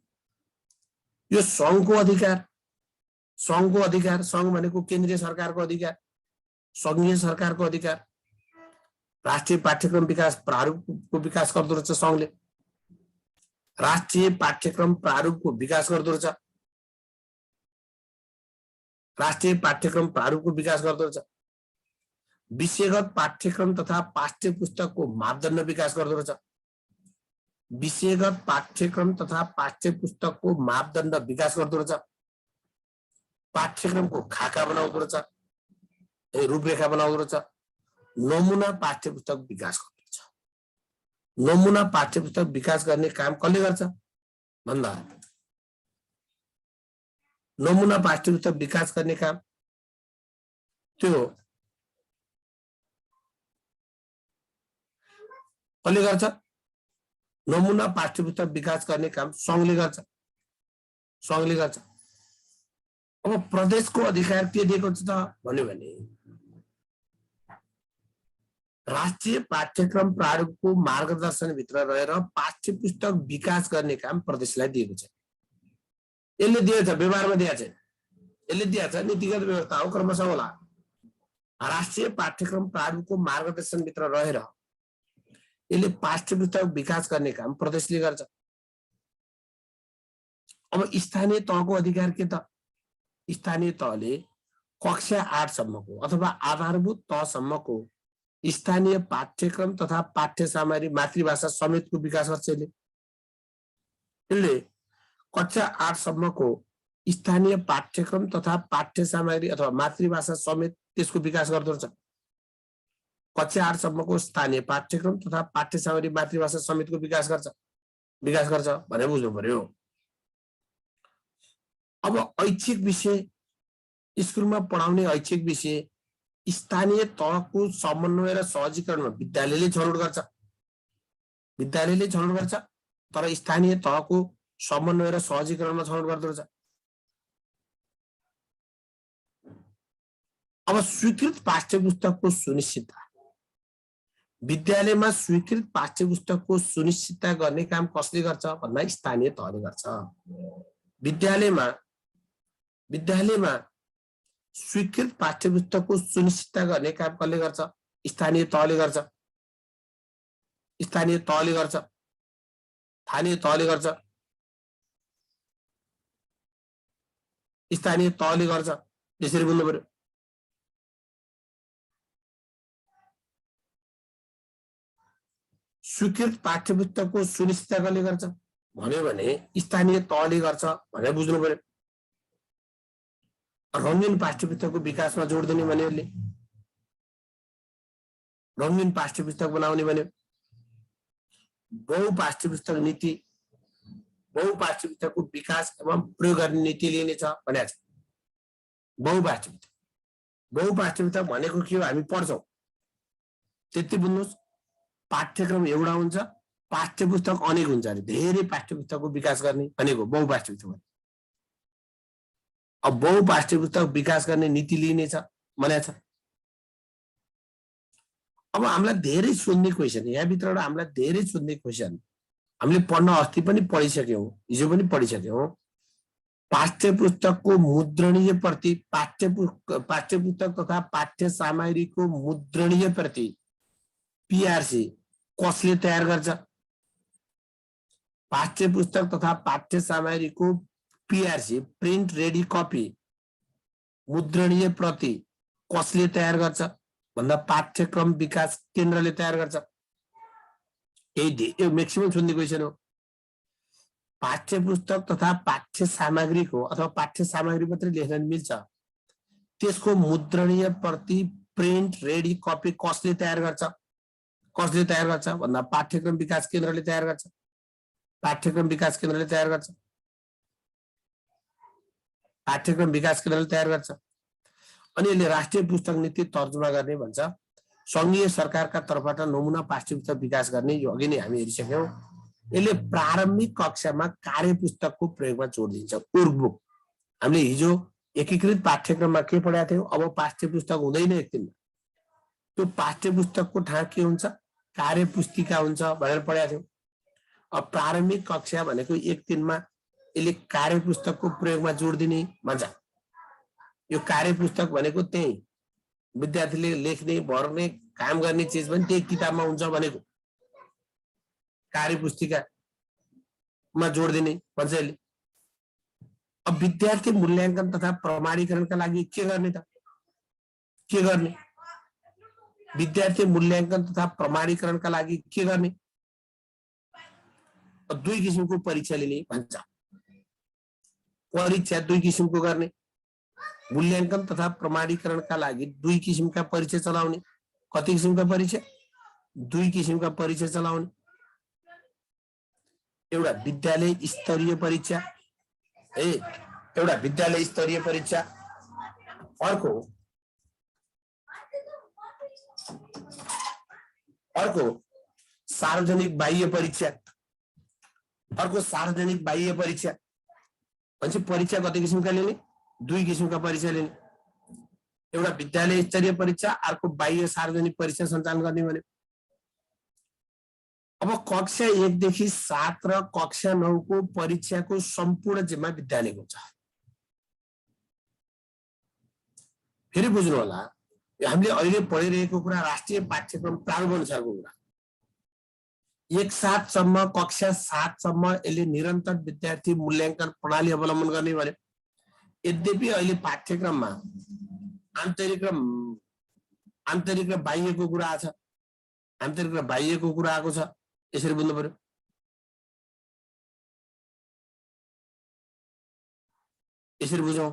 यो संघको अधिकार संघ भनेको केन्द्रीय सरकारको अधिकार संघीय सरकारको अधिकार। राष्ट्रिय पाठ्यक्रम विकास प्रारूपको विकास गर्दो रहेछ संघले। राष्ट्रिय पाठ्यक्रम प्रारूपको विकास गर्दो रहेछ। राष्ट्रिय पाठ्यक्रम प्रारूपको विकास गर्दो रहेछ। विषयगत पाठ्यक्रम तथा पाठ्य पुस्तकको मापदण्ड विकास गर्दो रहेछ। विषयगत पाठ्यक्रम तथा पाठ्य पुस्तकको मापदण्ड विकास गर्दो रहेछ। पाठ्यक्रमको खाका बनाउँदो रहेछ रूपरेखा बनाउँदो रहेछ। नमुना पाठ्य पुस्तक विकास गर्दो रहेछ। नमुना पाठ्य पुस्तक विकास गर्ने काम कसले गर्छ भन्दा नमुना पाठ्य पुस्तक विकास गर्ने काम त्यो कसले गर्छ। नमुना पाठ्य पुस्तक विकास गर्ने काम संघले गर्छ। अब प्रदेशको अधिकार के दिएको छ भन्यो भने राष्ट्रिय पाठ्यक्रम प्रारूपको मार्गदर्शन भित्र रहेर पाठ्य पुस्तक विकास गर्ने काम प्रदेशलाई दिएको छ। यसले दिएछ व्यवहारमा दिएको छैन। यसले दिएको छ नीतिगत व्यवस्था हो क्रमशः होला। राष्ट्रिय पाठ्यक्रम प्रारूपको मार्गदर्शन भित्र रहेर यसले पाठ्य पुस्तक विकास गर्ने काम प्रदेशले गर्छ। अब स्थानीय तहको अधिकार के त स्थानीय तहले कक्षा 8 सम्मको अथवा आधारभूत तहसम्मको स्थानीय पाठ्यक्रम तथा पाठ्य सामग्री मातृभाषा समेतको विकास गर्छ। यसले कक्षा 8 सम्मको स्थानीय पाठ्यक्रम तथा पाठ्य सामग्री अथवा मातृभाषा समेत त्यसको विकास गर्दो रहेछ। कक्षा 8 सम्मको स्थानीय पाठ्यक्रम तथा पाठ्य सामग्री मातृभाषा समेतको विकास गर्छ भनेर बुझ्नु पर्यो। अब ऐच्छिक विषय स्कुलमा पढाउने ऐच्छिक विषय स्थानीय तहको समन्वय र सहजीकरणमा विद्यालयले छनौट गर्छ, विद्यालयले छनौट गर्छ, तर स्थानीय तहको समन्वय र सहजीकरणमा छनौट गर्दो रहेछ। अब स्वीकृत पाठ्यपुस्तकको सुनिश्चितता, विद्यालयमा स्वीकृत पाठ्यपुस्तकको सुनिश्चितता गर्ने काम कसले गर्छ भन्दा स्थानीय तहले गर्छ। विद्यालयमा स्वीकृत पाठ्यपुस्तकको सुनिश्चितता गर्ने काम कसले गर्छ? स्थानीय तहले गर्छ, स्थानीय तहले गर्छ, स्थानीय तहले गर्छ, स्थानीय तहले गर्छ। यसरी बुझ्नु पर्यो। स्वीकृत पाठ्यपुस्तकको सुनिश्चितता कसले गर्छ भन्यो भने स्थानीय तहले गर्छ भनेर बुझ्नु पर्यो। रङ्गीन पाठ्यपुस्तकको विकासमा जोड दिने भन्यो, यसले रङ्गीन पाठ्यपुस्तक बनाउने भन्यो। बहु पाठ्यपुस्तक नीति, बहु पाठ्यपुस्तकको विकास एवं प्रयोग गर्ने नीति लिनेछ भनेको छ। बहु पाठ्यपुस्तक भनेको के हो? हामी पढ्छौँ त्यति बुझ्नुहोस्। पाठ्यक्रम एउटा हुन्छ, पाठ्यपुस्तक अनेक हुन्छ अरे, धेरै पाठ्यपुस्तकको विकास गर्ने भनेको बहु पाठ्यपुस्तक। अब बहु पाठ्यपुस्तक विकास गर्ने नीति लिनेछ भनेको छ। अब हामीलाई धेरै सोध्ने क्वेसन, यहाँभित्रबाट हामीलाई धेरै सोध्ने क्वेसन हामीले पढ्न अस्ति पनि पढिसक्यौँ, हिजो पनि पढिसक्यौँ। पाठ्यपुस्तकको मुद्रणीय प्रति, पाठ्यपुस्तक तथा पाठ्य सामग्रीको मुद्रणीय प्रति पीआरसी कसले तयार गर्छ? पाठ्यपुस्तक तथा पाठ्य सामग्रीको पीआरसी, प्रिन्ट रेडी कपी, मुद्रणीय प्रति कसले तयार गर्छ भन्दा पाठ्यक्रम विकास केन्द्रले तयार गर्छ। यही मैक्सिमम सोध्ने क्वेसन हो। पाठ्यपुस्तक तथा पाठ्य सामग्रीको अथवा पाठ्य सामग्री मात्रै लेख्न मिल्छ, त्यसको मुद्रणीय प्रति, प्रिन्ट रेडी कपी कसले तयार गर्छ? कसले तयार गर्छ भन्दा पाठ्यक्रम विकास केन्द्रले तयार गर्छ, पाठ्यक्रम विकास केन्द्रले तयार गर्छ, पाठ्यक्रम विकास केन्द्रले तयार गर्छ। अनि यसले राष्ट्रिय पुस्तक नीति तर्जुमा गर्ने भन्छ। संघीय सरकारका तर्फबाट नमुना पाठ्यपुस्तक विकास गर्ने, यो अघि नै हामी हेरिसक्यौँ। यसले प्रारम्भिक कक्षामा कार्यपुस्तकको प्रयोगमा जोड दिन्छ। वर्कबुक हामीले हिजो एकीकृत पाठ्यक्रममा के पढाएको थियौँ? अब पाठ्यपुस्तक हुँदैन एक दिनमा, त्यो पाठ्यपुस्तकको ठाउँ के हुन्छ? कार्यपुस्तिका हुन्छ भनेर पढाएको थियौँ। अब प्रारम्भिक कक्षा भनेको एक दिनमा यसले कार्यपुस्तकको प्रयोगमा जोड दिने भन्छ। यो कार्यपुस्तक भनेको त्यही विद्यार्थीले लेख्ने, भर्ने, काम गर्ने चिज पनि त्यही किताबमा हुन्छ भनेको कार्यपुस्तिकामा जोड दिने भन्छ यसले। अब विद्यार्थी मूल्याङ्कन तथा प्रमाणीकरणका लागि के गर्ने त? के गर्ने? विद्यार्थी मूल्याङ्कन तथा प्रमाणीकरणका लागि के गर्ने? दुई किसिमको परीक्षा लिने भन्छ। परीक्षा दुई किसिमको गर्ने, मूल्याङ्कन तथा प्रमाणीकरणका लागि दुई किसिमका परीक्षा चलाउने। कति किसिमका परीक्षा? दुई किसिमका परीक्षा चलाउने। एउटा विद्यालय स्तरीय परीक्षा, एउटा विद्यालय स्तरीय परीक्षा, अर्को सार्वजनिक बाह्य परीक्षा, अर्को सार्वजनिक बाह्य परीक्षा। भनेपछि परीक्षा कति किसिमका लिने? दुई किसिमका परीक्षा लिने। एउटा विद्यालय स्तरीय परीक्षा, अर्को बाह्य सार्वजनिक परीक्षा सञ्चालन गर्ने भने। अब कक्षा 1 देखि 7 र कक्षा 9 को परीक्षाको सम्पूर्ण जिम्मा विद्यालयको हुन्छ। फेरि बुझ्नु होला, हामीले अहिले पढिरहेको कुरा राष्ट्रिय पाठ्यक्रम प्रारूप अनुसारको कुरा। 1-7 सम्म, कक्षा 7 सम्म यसले निरन्तर विद्यार्थी मूल्याङ्कन प्रणाली अवलम्बन गर्ने भने। यद्यपि अहिले पाठ्यक्रममा आन्तरिक र बाह्यको कुरा छ, आन्तरिक र बाह्यको कुरा आएको छ। यसरी बुझ्नु पर्यो। यसरी बुझौँ।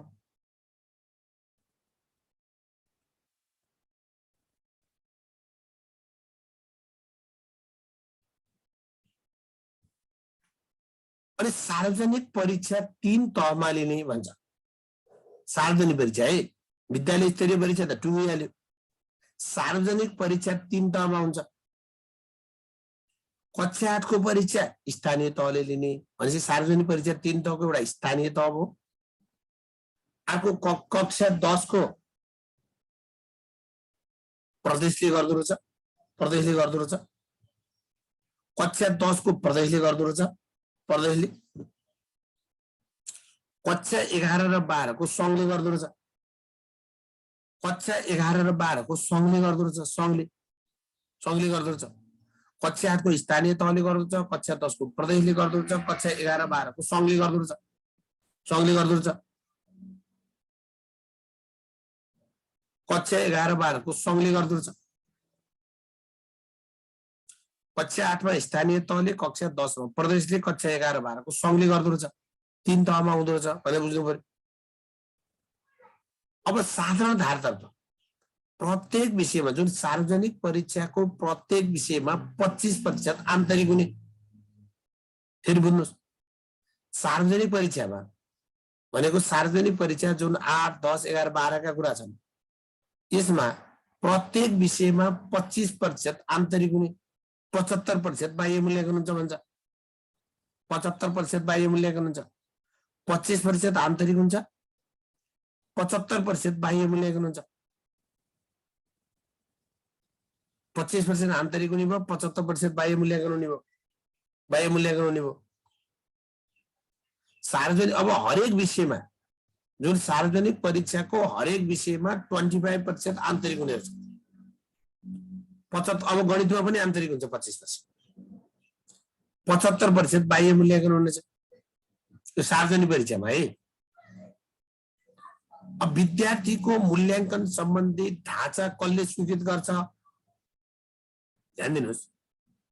अनि सार्वजनिक परीक्षा 3 तहमा लिने भन्छ। सार्वजनिक परीक्षा है, विद्यालय स्तरीय परीक्षा त टुङ्गिहाल्यो, सार्वजनिक परीक्षा 3 तहमा हुन्छ। कक्षा 8 को परीक्षा स्थानीय तहले लिने भनेपछि सार्वजनिक परीक्षा 3 तहको एउटा स्थानीय तह हो। अर्को कक्षा 10 को प्रदेशले गर्दो रहेछ, प्रदेशले गर्दो रहेछ। कक्षा 10 को प्रदेशले गर्दो रहेछ, प्रदेशले। कक्षा 11 र 12 को संघले गर्दो रहेछ। कक्षा 11 र 12 को संघले गर्दो रहेछ, संघले गर्दो रहेछ। कक्षा 8 को स्थानीय तहले गर्दो रहेछ, कक्षा 10 को प्रदेशले गर्दो रहेछ, कक्षा 11 12 को संघले गर्दो रहेछ, संघले गर्दो रहेछ। कक्षा 11 12 को संघले गर्दो रहेछ। कक्षा 8 मा स्थानीय तहले, कक्षा 10 मा प्रदेशले, कक्षा 11 12 को संघले गर्दो रहेछ। 3 तहमा हुँदो रहेछ भने बुझ्नु पर्यो। अब साधारण धारतर्फ प्रत्येक विषयमा जुन सार्वजनिक परीक्षाको प्रत्येक विषयमा 25% आन्तरिक हुने। फेरि बुझ्नुस्, सार्वजनिक परीक्षामा भनेको सार्वजनिक परीक्षा जुन 8 10 11 12 का कुरा छन्, यसमा प्रत्येक विषयमा 25% आन्तरिक हुने, 75% बाह्य मूल्याङ्कन हुन्छ भन्छ। 75% बाह्य मूल्याङ्कन हुन्छ, 25% आन्तरिक हुन्छ, 75% बाह्य मूल्याङ्कन हुन्छ। 25% आन्तरिक हुने भयो, 75% बाह्य मूल्याङ्कन हुने भयो, बाह्य मूल्याङ्कन हुने भयो। सार्वजनिक अब हरेक विषयमा जुन सार्वजनिक परीक्षाको हरेक विषयमा 25% आन्तरिक हुने रहेछ। 75 अब गणितमा पनि आन्तरिक हुन्छ 25%। 75% बाह्य मूल्याङ्कन हुनेछ यो सार्वजनिक परीक्षामा है। अब विद्यार्थीको मूल्याङ्कन सम्बन्धी ढाँचा कसले स्वीकृत गर्छ? ध्यान दिनुहोस्,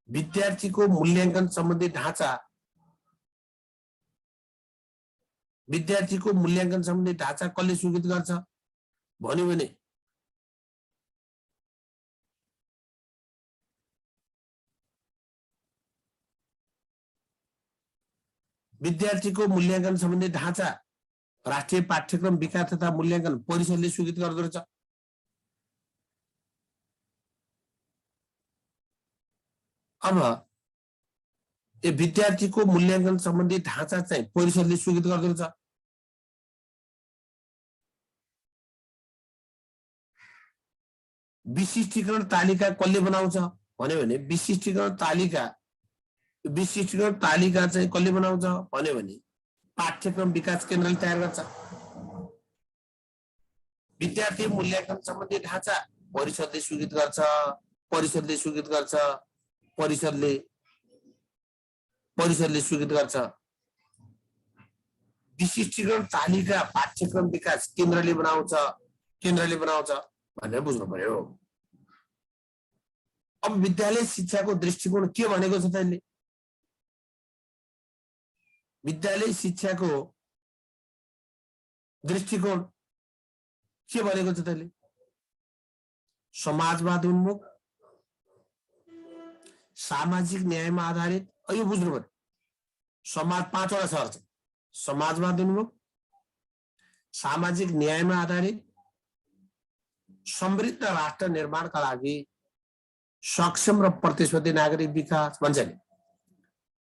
विद्यार्थीको मूल्याङ्कन सम्बन्धी ढाँचा, विद्यार्थीको मूल्याङ्कन सम्बन्धी ढाँचा कसले स्वीकृत गर्छ भन्यो भने विद्यार्थीको मूल्याङ्कन सम्बन्धी ढाँचा राष्ट्रिय पाठ्यक्रम विकास तथा मूल्याङ्कन परिषदले स्वीकृत गर्दो रहेछ। अब यो विद्यार्थीको मूल्याङ्कन सम्बन्धी ढाँचा चाहिँ परिषदले स्वीकृत गर्दो रहेछ। विशिष्टीकरण तालिका कसले बनाउँछ भन्यो भने विशिष्टीकरण तालिका चाहिँ कसले बनाउँछ भन्यो भने पाठ्यक्रम विकास केन्द्रले तयार गर्छ। विद्यार्थी मूल्याङ्कन सम्बन्धी ढाँचा परिषदले स्वीकृत गर्छ, परिषदले स्वीकृत गर्छ, परिषदले स्वीकृत गर्छ। विशिष्टीकरण तालिका पाठ्यक्रम विकास केन्द्रले बनाउँछ भनेर बुझ्नु पर्यो। अब विद्यालय शिक्षाको दृष्टिकोण के भनेको छ तैले? विद्यालय शिक्षाको दृष्टिकोण के भनेको छ तैले? समाजवाद उन्मुख, सामाजिक न्यायमा आधारित, यो बुझ्नु पर्यो। समाज 5 वटा शब्द छ। समाजवाद उन्मुख, सामाजिक न्यायमा आधारित, समृद्ध राष्ट्र निर्माणका लागि सक्षम र प्रतिस्पर्धी नागरिक विकास भन्छ नि।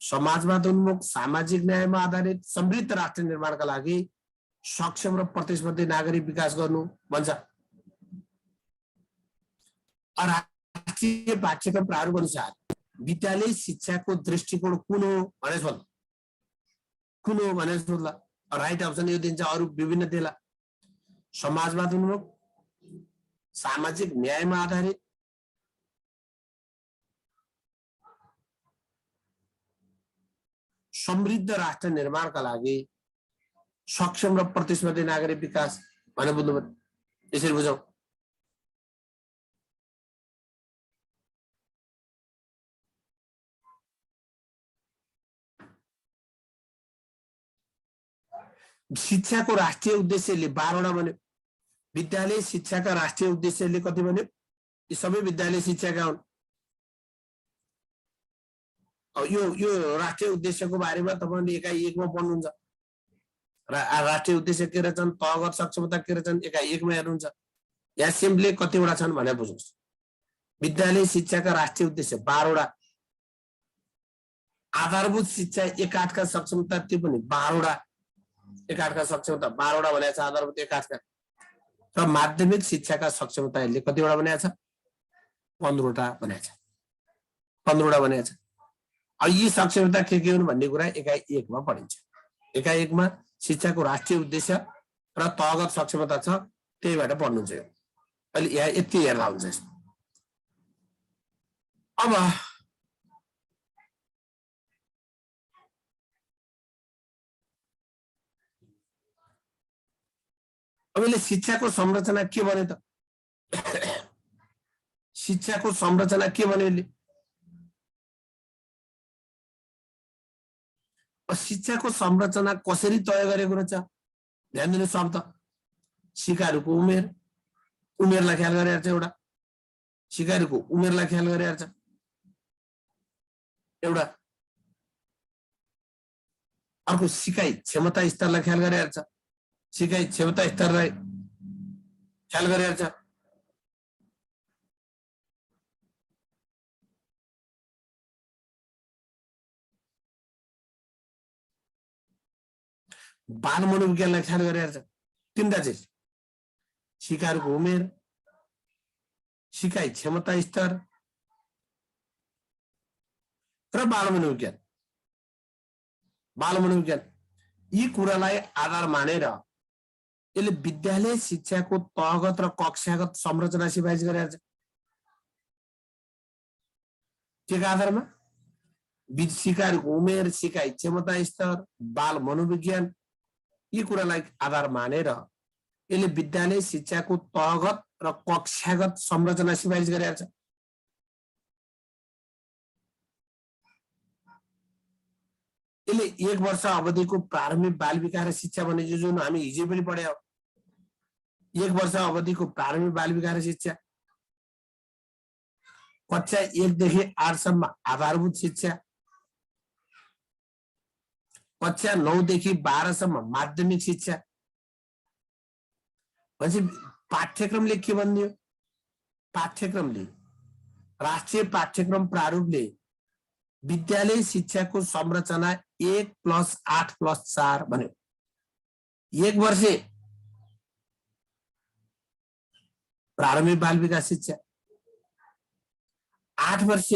समाजवाद उन्मुख, सामाजिक न्यायमा आधारित, समृद्ध राष्ट्र निर्माणका लागि सक्षम र प्रतिस्पर्धी नागरिक विकास गर्नु भन्छ। राष्ट्रिय पाठ्यक्रम प्रारूप अनुसार विद्यालय शिक्षाको दृष्टिकोण कुन हो भनेर सोध्ला। राइट अप्सन यो दिन्छ, अरू विभिन्न देला। समाजवाद उन्मुख, सामाजिक न्यायमा आधारित, समृद्ध राष्ट्र निर्माणका लागि सक्षम र प्रतिस्पर्धी नागरिक विकास भनेर बुझ्नु पर्यो। यसरी बुझौँ। शिक्षाको राष्ट्रिय उद्देश्यले 12 वटा भन्यो। विद्यालय शिक्षाका राष्ट्रिय उद्देश्यले कति भन्यो? यी सबै विद्यालय शिक्षाका हुन्। यो राष्ट्रिय उद्देश्यको बारेमा तपाईले एकाइ 1 मा पढ्नुहुन्छ। राष्ट्रिय उद्देश्य के रहेछन्, तहगत सक्षमता के रहेछन्, एकाइ 1 मा हेर्नुहुन्छ। यहाँ सिम्पली कतिवटा छन् भने बुझ्नुहोस्। विद्यालय शिक्षाका राष्ट्रिय उद्देश्य 12 वटा, आधारभूत शिक्षा एकाठका सक्षमता त्यो पनि 12 वटा, एकाठका सक्षमता 12 वटा भनेको छ आधारभूत एकाठका। र माध्यमिक शिक्षाका सक्षमताले कतिवटा भनेको छ 15 वटा भनेको छ, 15 वटा भनेको छ। अब यी सक्षमता के हुन् भन्ने कुरा एकाइ 1 मा पढिन्छ। एकाइ 1 मा शिक्षाको राष्ट्रिय उद्देश्य र तहगत सक्षमता छ, त्यहीबाट पढ्नुहुन्छ। अहिले यहाँ यति हेर्दा हुन्छ। अब अहिले शिक्षाको संरचना के बन्यो त? शिक्षाको संरचना के बन्यो? शिक्षाको संरचना कसरी तय गरेको रहेछ? ध्यान दिनु शब्द सिकारुको उमेर, उमेरलाई ख्याल गरेर छ एउटा, सिकारुको उमेरलाई ख्याल गरेर छ एउटा, अर्को सिकाइ क्षमता स्तरलाई ख्याल गरेर छ, सिकाइ क्षमता स्तरलाई ख्याल गरेर छ। बाल मनोविज्ञानलाई ख्याल गरेर छ। तीनटा चाहिँ सिकारुको उमेर, सिकाइ क्षमता स्तर र बाल मनोविज्ञान। बाल मनोविज्ञान यी कुरालाई आधार मानेर यसले विद्यालय शिक्षाको तहगत र कक्षागत संरचना सिफारिस गरेर छ। के आधारमा? सिकारुको उमेर, सिकाइ क्षमता स्तर, बाल मनोविज्ञान यी कुरालाई आधार मानेर यसले विद्यालय शिक्षाको तहगत र कक्षागत संरचना सिफारिस गरेर छ। यसले 1 वर्ष अवधिको प्रारम्भिक बाल विकास र शिक्षा भन्ने जुन हामी हिजो पनि पढ्यौ, 1 वर्ष अवधिको प्रारम्भिक बाल विकास र शिक्षा, कक्षा 1 देखि 8 सम्म आधारभूत शिक्षा, कक्षा 9 देखि 12 सम्म माध्यमिक शिक्षा। भनेपछि पाठ्यक्रमले के भन्दियो? पाठ्यक्रमले राष्ट्रिय पाठ्यक्रम प्रारूपले विद्यालय शिक्षाको संरचना 1+8+4 भन्यो। 1 वर्ष प्रारम्भिक बाल विकास शिक्षा, 8 वर्ष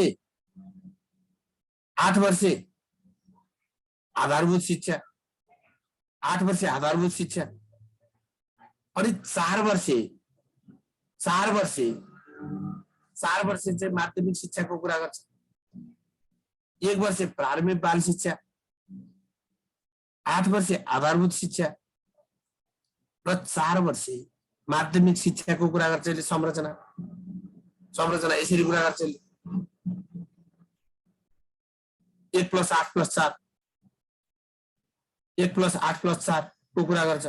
आधारभूत शिक्षा, 8 वर्ष आधारभूत शिक्षा, अनि 4 वर्ष चाहिँ माध्यमिक शिक्षाको कुरा गर्छ। 1 वर्ष प्रारम्भिक बाल शिक्षा, 8 वर्ष आधारभूत शिक्षा र 4 वर्ष माध्यमिक शिक्षाको कुरा गर्छ। यसले संरचना यसरी कुरा गर्छ। 1+8+4 को कुरा गर्छ।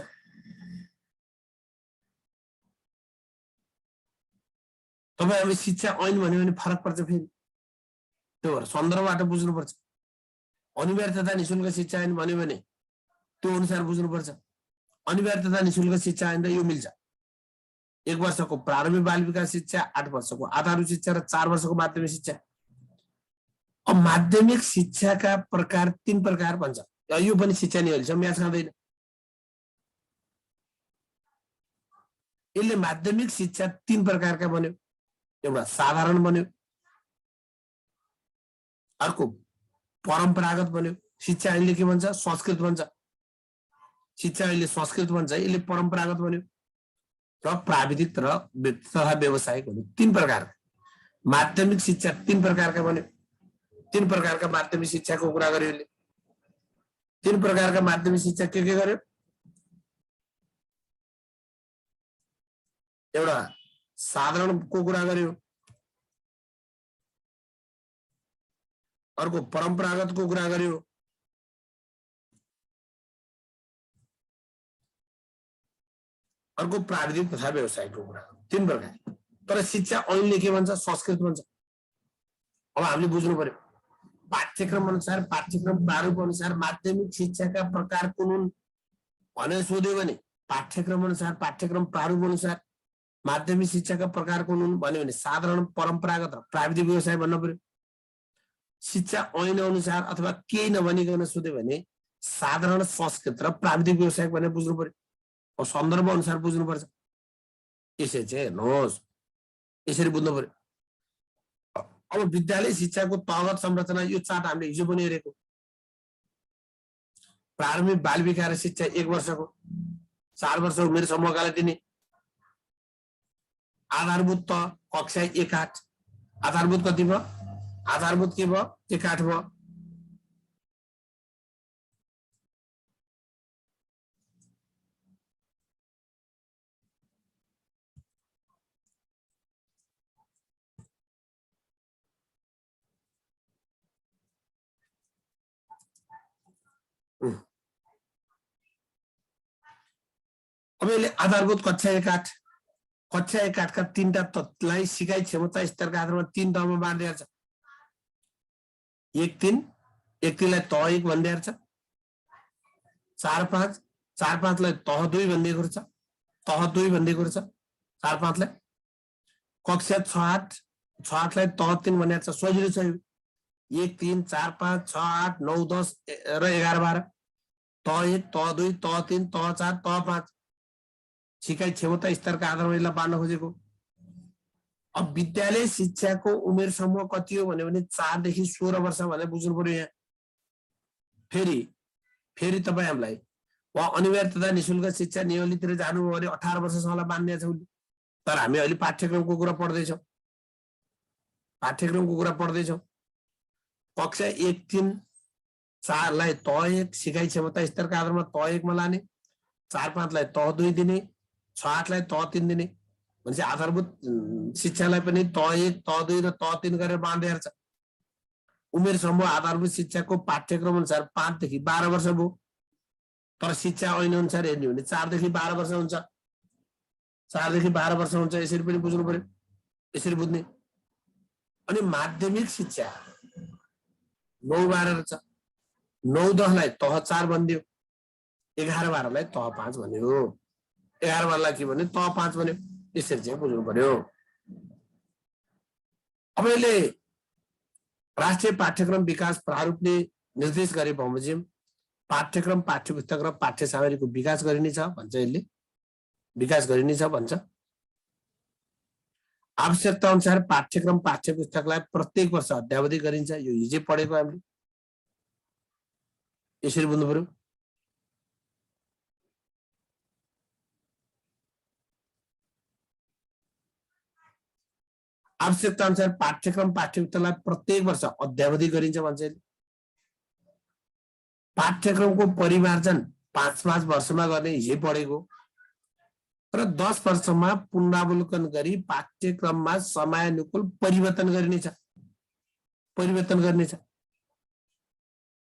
तपाईहरुले शिक्षा ऐन भन्यो भने फरक पर्छ। फेरि त्यो भएर सन्दर्भबाट बुझ्नुपर्छ। अनिवार्य तथा निशुल्क शिक्षा ऐन भन्यो भने त्यो अनुसार बुझ्नुपर्छ। अनिवार्य तथा निशुल्क शिक्षा ऐन यो मिल्छ। 1 वर्षको प्रारम्भिक बाल विकास शिक्षा, 8 वर्षको आधारभूत शिक्षा र 4 वर्षको माध्यमिक शिक्षा। अब माध्यमिक शिक्षाका प्रकार 3 प्रकार भन्छ। यो पनि शिक्षा नियम छ, म्याच खाँदैन। यसले माध्यमिक शिक्षा 3 प्रकारका बन्यो। एउटा साधारण बन्यो, अर्को परम्परागत बन्यो। शिक्षा ऐनले के भन्छ? संस्कृत भन्छ। शिक्षा ऐनले संस्कृत भन्छ, यसले परम्परागत बन्यो। र प्राविधिक र तथा व्यावसायिक बन्यो। 3 प्रकार माध्यमिक शिक्षा 3 प्रकारका बन्यो। 3 प्रकारका माध्यमिक शिक्षाको कुरा गर्यो यसले। 3 प्रकारका माध्यमिक शिक्षा के गर्यो? एउटा साधारणको कुरा गर्यो, अर्को परम्परागतको कुरा गर्यो, अर्को प्राविधिक तथा व्यावसायिकको कुरा। 3 प्रकार। तर शिक्षा ऐनले के भन्छ? संस्कृत भन्छ। अब हामीले बुझ्नु पर्यो पाठ्यक्रम अनुसार, पाठ्यक्रम प्रारूप अनुसार माध्यमिक शिक्षाका प्रकार कुन हुन् भनेर सोध्यो भने पाठ्यक्रम अनुसार, पाठ्यक्रम प्रारूप अनुसार माध्यमिक शिक्षाका प्रकार कुन हुन् भन्यो भने साधारण, परम्परागत र प्राविधिक व्यवसाय भन्न पर्यो। शिक्षा ऐन अनुसार अथवा केही नभनिकन सोध्यो भने साधारण, संस्कृत र प्राविधिक व्यवसाय भनेर बुझ्नु पर्यो। अब सन्दर्भ अनुसार बुझ्नुपर्छ। यसरी चाहिँ हेर्नुहोस्, यसरी बुझ्नु पर्यो। अब विद्यालय शिक्षाको तहगत संरचना यो चार्ट हामीले हिजो पनि हेरेको। प्रारम्भिक बाल विकास शिक्षा 1 वर्षको, 4 वर्ष उमेर समूहकालाई दिने। आधारभूत त कक्षा 1-8, आधारभूत कति भयो? आधारभूत के भयो? 1-8 भयो। अब यसले आधारभूत कक्षा 1-8, कक्षा 1-8 का 3टा तत्त्वलाई सिकाइ क्षमता स्तरका आधारमा 3 तहमा बाँडिएको छ। 1-3, 1-3 लाई तह 1 भनिदिएको छ। 4-5, 4-5 लाई तह 2 भनिदिएको छ। तह 2 भनिदिएको छ 4-5 लाई। कक्षा 6-8, 6-8 लाई तह 3 भनिएको छ। सजिलो छ यो। 1-3, 4-5, 6-8, 9-10 र 11-12 तह 1, तह 2, तह 3, तह 4, तह 5 सिकाइ क्षमता स्तरका आधारमा यसलाई बाँड्न खोजेको। अब विद्यालय शिक्षाको उमेर समूह कति हो भने 4 देखि 16 वर्ष भनेर बुझ्नु पर्यो। यहाँ फेरि तपाईँ हामीलाई वा अनिवार्य तथा निशुल्क शिक्षा नियमतिर जानुभयो भने 18 वर्षसम्मलाई बाँध्ने छ। तर हामी अहिले पाठ्यक्रमको कुरा पढ्दैछौँ। कक्षा 1-3, 4 लाई तह 1 सिकाइ क्षमता स्तरका आधारमा तह 1 मा लाने। 4-5 लाई तह 2 दिने। 6-8 लाई तह 3 दिने। भनेपछि आधारभूत शिक्षालाई पनि तह 1, तह 2 र तह 3 गरेर बाँडिएको छ। उमेर समूह आधारभूत शिक्षाको पाठ्यक्रम अनुसार 5 देखि 12 वर्ष भयो। तर शिक्षा ऐन अनुसार हेर्ने हो भने 4 देखि 12 वर्ष हुन्छ। 4 देखि 12 वर्ष हुन्छ। यसरी पनि बुझ्नु पर्यो। यसरी बुझ्ने। अनि माध्यमिक शिक्षा 9-12 छ। 9-10 लाई तह 4 भनिदियो। 11-12 लाई तह 5 भन्यो। 11-12 लाई के भन्यो? तह 5 भन्यो। यसरी चाहिँ बुझ्नु पर्यो। अब यसले राष्ट्रिय पाठ्यक्रम विकास प्रारूपले निर्देश गरे बमोजिम पाठ्यक्रम, पाठ्यपुस्तक र पाठ्य सामग्रीको विकास गरिनेछ भन्छ। यसले विकास गरिनेछ भन्छ। आवश्यकता अनुसार पाठ्यक्रम, पाठ्यपुस्तकलाई प्रत्येक वर्ष अध्यावधि गरिन्छ। यो हिजो पढेको हामीले। यसरी बुझ्नु पर्यो। आवश्यकता अनुसार पाठ्यक्रम, पाठ्यपुस्तकलाई प्रत्येक वर्ष अध्यावधि गरिन्छ भन्छ। पाठ्यक्रमको परिमार्जन 5-5 वर्षमा गर्ने हिजै पढेको र 10 वर्षमा पुनरावलोकन गरी पाठ्यक्रममा समयानुकूल परिवर्तन गरिनेछ।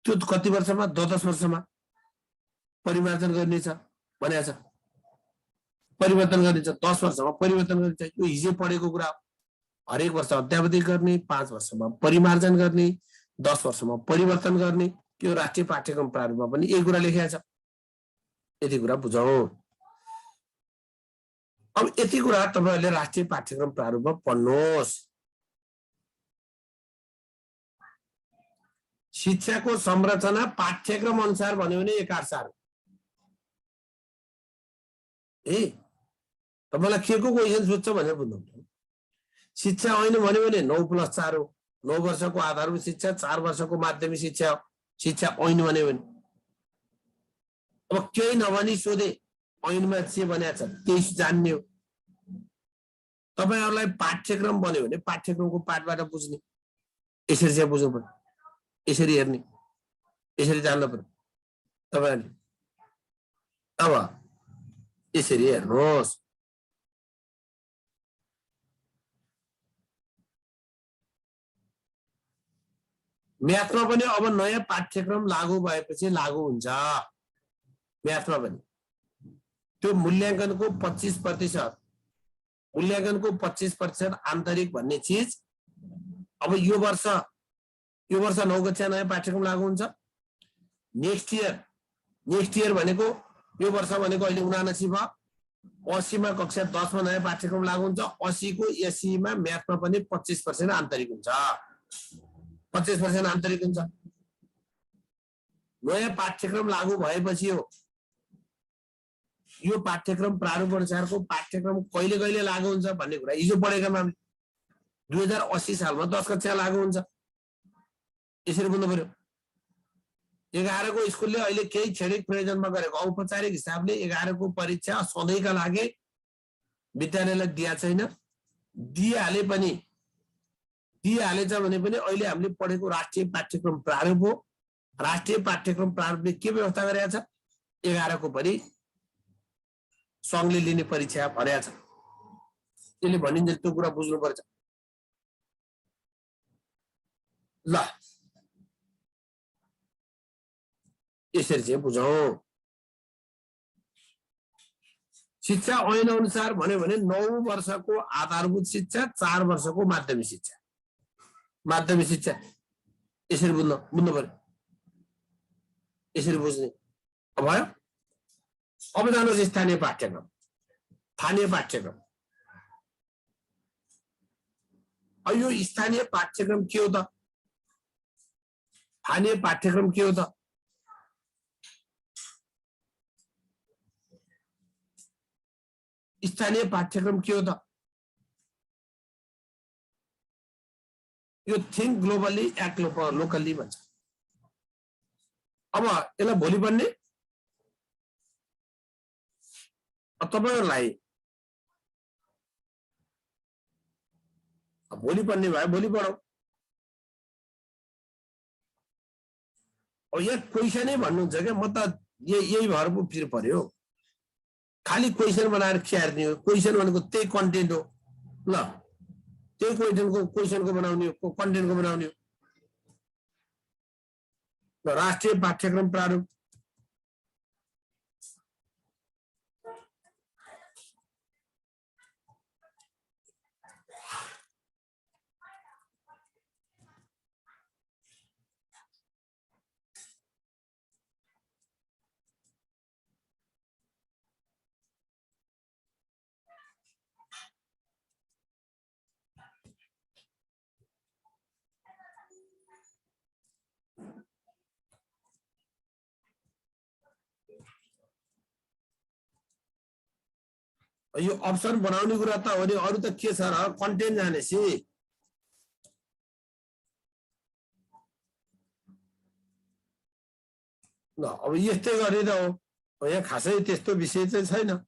त्यो कति वर्षमा? 10 वर्षमा परिमार्जन गरिनेछ भनेको छ। परिवर्तन गरिनेछ 10 वर्षमा परिवर्तन गरिनेछ। यो हिजो पढेको कुरा हो। हरेक वर्ष अध्यावधि गर्ने, 5 वर्षमा परिमार्जन गर्ने, 10 वर्षमा परिवर्तन गर्ने। यो राष्ट्रिय पाठ्यक्रम प्रारूपमा पनि यही कुरा लेखेको छ। यति कुरा बुझौँ। अब यति कुरा तपाईहरुले राष्ट्रिय पाठ्यक्रम प्रारूपमा पढ्नुहोस्। शिक्षाको संरचना पाठ्यक्रम अनुसार भन्यो भने 1-8 तपाईलाई के को क्वेशन सोध्छ भनेर बुझ्नु। शिक्षा ऐन भन्यो भने 9+4 हो। 9 वर्षको आधारभूत शिक्षा, 4 वर्षको माध्यमिक शिक्षा हो। शिक्षा ऐन भन्यो भने अब केही नभनी सोधे ऐनमा के भनेको छ त्यही जान्ने हो। तपाईहरुलाई पाठ्यक्रम भन्यो भने पाठ्यक्रमको पाठबाट बुझ्ने। यसरी चाहिँ बुझ्नु पर्यो। यसरी हेर्ने, यसरी जान्न पर्यो तपाईहरुले। अब यसरी हेर्नुहोस्। म्याथमा पनि अब नयाँ पाठ्यक्रम लागू भएपछि लागू हुन्छ। म्याथमा पनि त्यो मूल्याङ्कनको 25%, मूल्याङ्कनको 25% आन्तरिक भन्ने चीज अब यो वर्ष 9 कक्षा नयाँ पाठ्यक्रम लागू हुन्छ। नेक्स्ट इयर भनेको यो वर्ष भनेको अहिले 79 भयो। 80 मा कक्षा 10 मा नयाँ पाठ्यक्रम लागू हुन्छ 80 को 80 मा म्याथमा पनि 25% आन्तरिक हुन्छ 25% आन्तरिक हुन्छ नयाँ पाठ्यक्रम लागू भएपछि हो यो पाठ्यक्रम प्रारूप अनुसारको पाठ्यक्रम कहिले कहिले लागू हुन्छ भन्ने कुरा हिजो पढेका मामले 2080 सालमा 10 कक्षा लागू हुन्छ यसरी बुझ्नु पर्यो 11 को स्कुलले अहिले केही क्षणिक प्रयोजनमा गरेको औपचारिक हिसाबले 11 को परीक्षा सधैँका लागि विद्यालयलाई दिया छैन दिइहाले भने पनि अहिले हामीले पढेको राष्ट्रिय पाठ्यक्रम प्रारूप हो राष्ट्रिय पाठ्यक्रम प्रारूपले के व्यवस्था गरेको छ 11 को पनि सङ्घले लिने परीक्षा भनेको छ त्यसले भनिन्छ त्यो कुरा बुझ्नुपर्छ ल यसरी चाहिँ बुझौं शिक्षा ऐन अनुसार भन्यो भने 9 वर्षको आधारभूत शिक्षा 4 वर्षको माध्यमिक शिक्षा यसरी बुझ्नु पर्यो यसरी बुझ्ने भयो अब जानुहोस् स्थानीय पाठ्यक्रम यो स्थानीय पाठ्यक्रम के हो त स्थानीय पाठ्यक्रम के हो त स्थानीय पाठ्यक्रम के हो त यो थिंक ग्लोबली एक्ट लोकली भन्छ अब यसलाई भोलि पढ्ने तपाईहरुलाई भोलि पढ्ने भए भोलि पढौ अब यहाँ क्वेसनै भन्नुहुन्छ क्या म त यही भएर पो फिर पर्यो खाली क्वेसन बनाएर खियार्ने हो क्वेसन भनेको त्यही कन्टेन्ट हो ल त्यही क्वेसनको बनाउने हो कन्टेन्टको बनाउने हो राष्ट्रिय पाठ्यक्रम प्रारूप यो अप्सन बनाउने कुरा त हो नि अरु त के छ र कन्टेन्ट जानेसी ल अब यस्तै गरे त हो यहाँ खासै त्यस्तो विषय चाहिँ छैन ल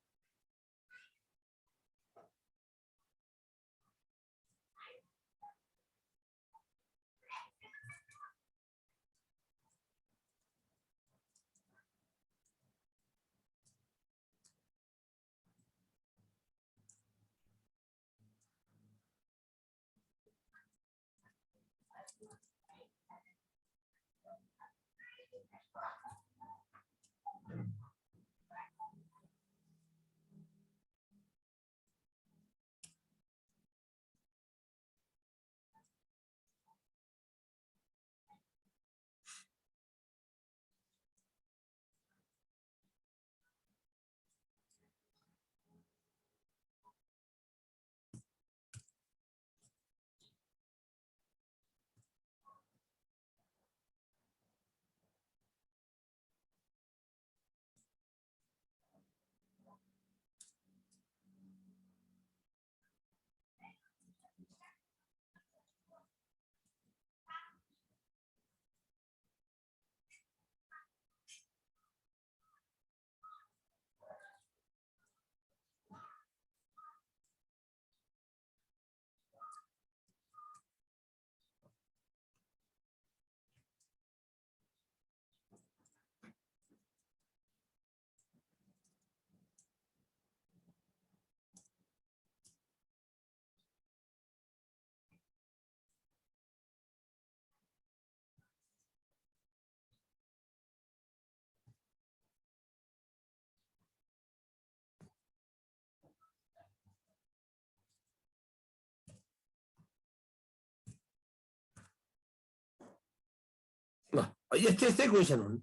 यस्तै क्वेसन हुन्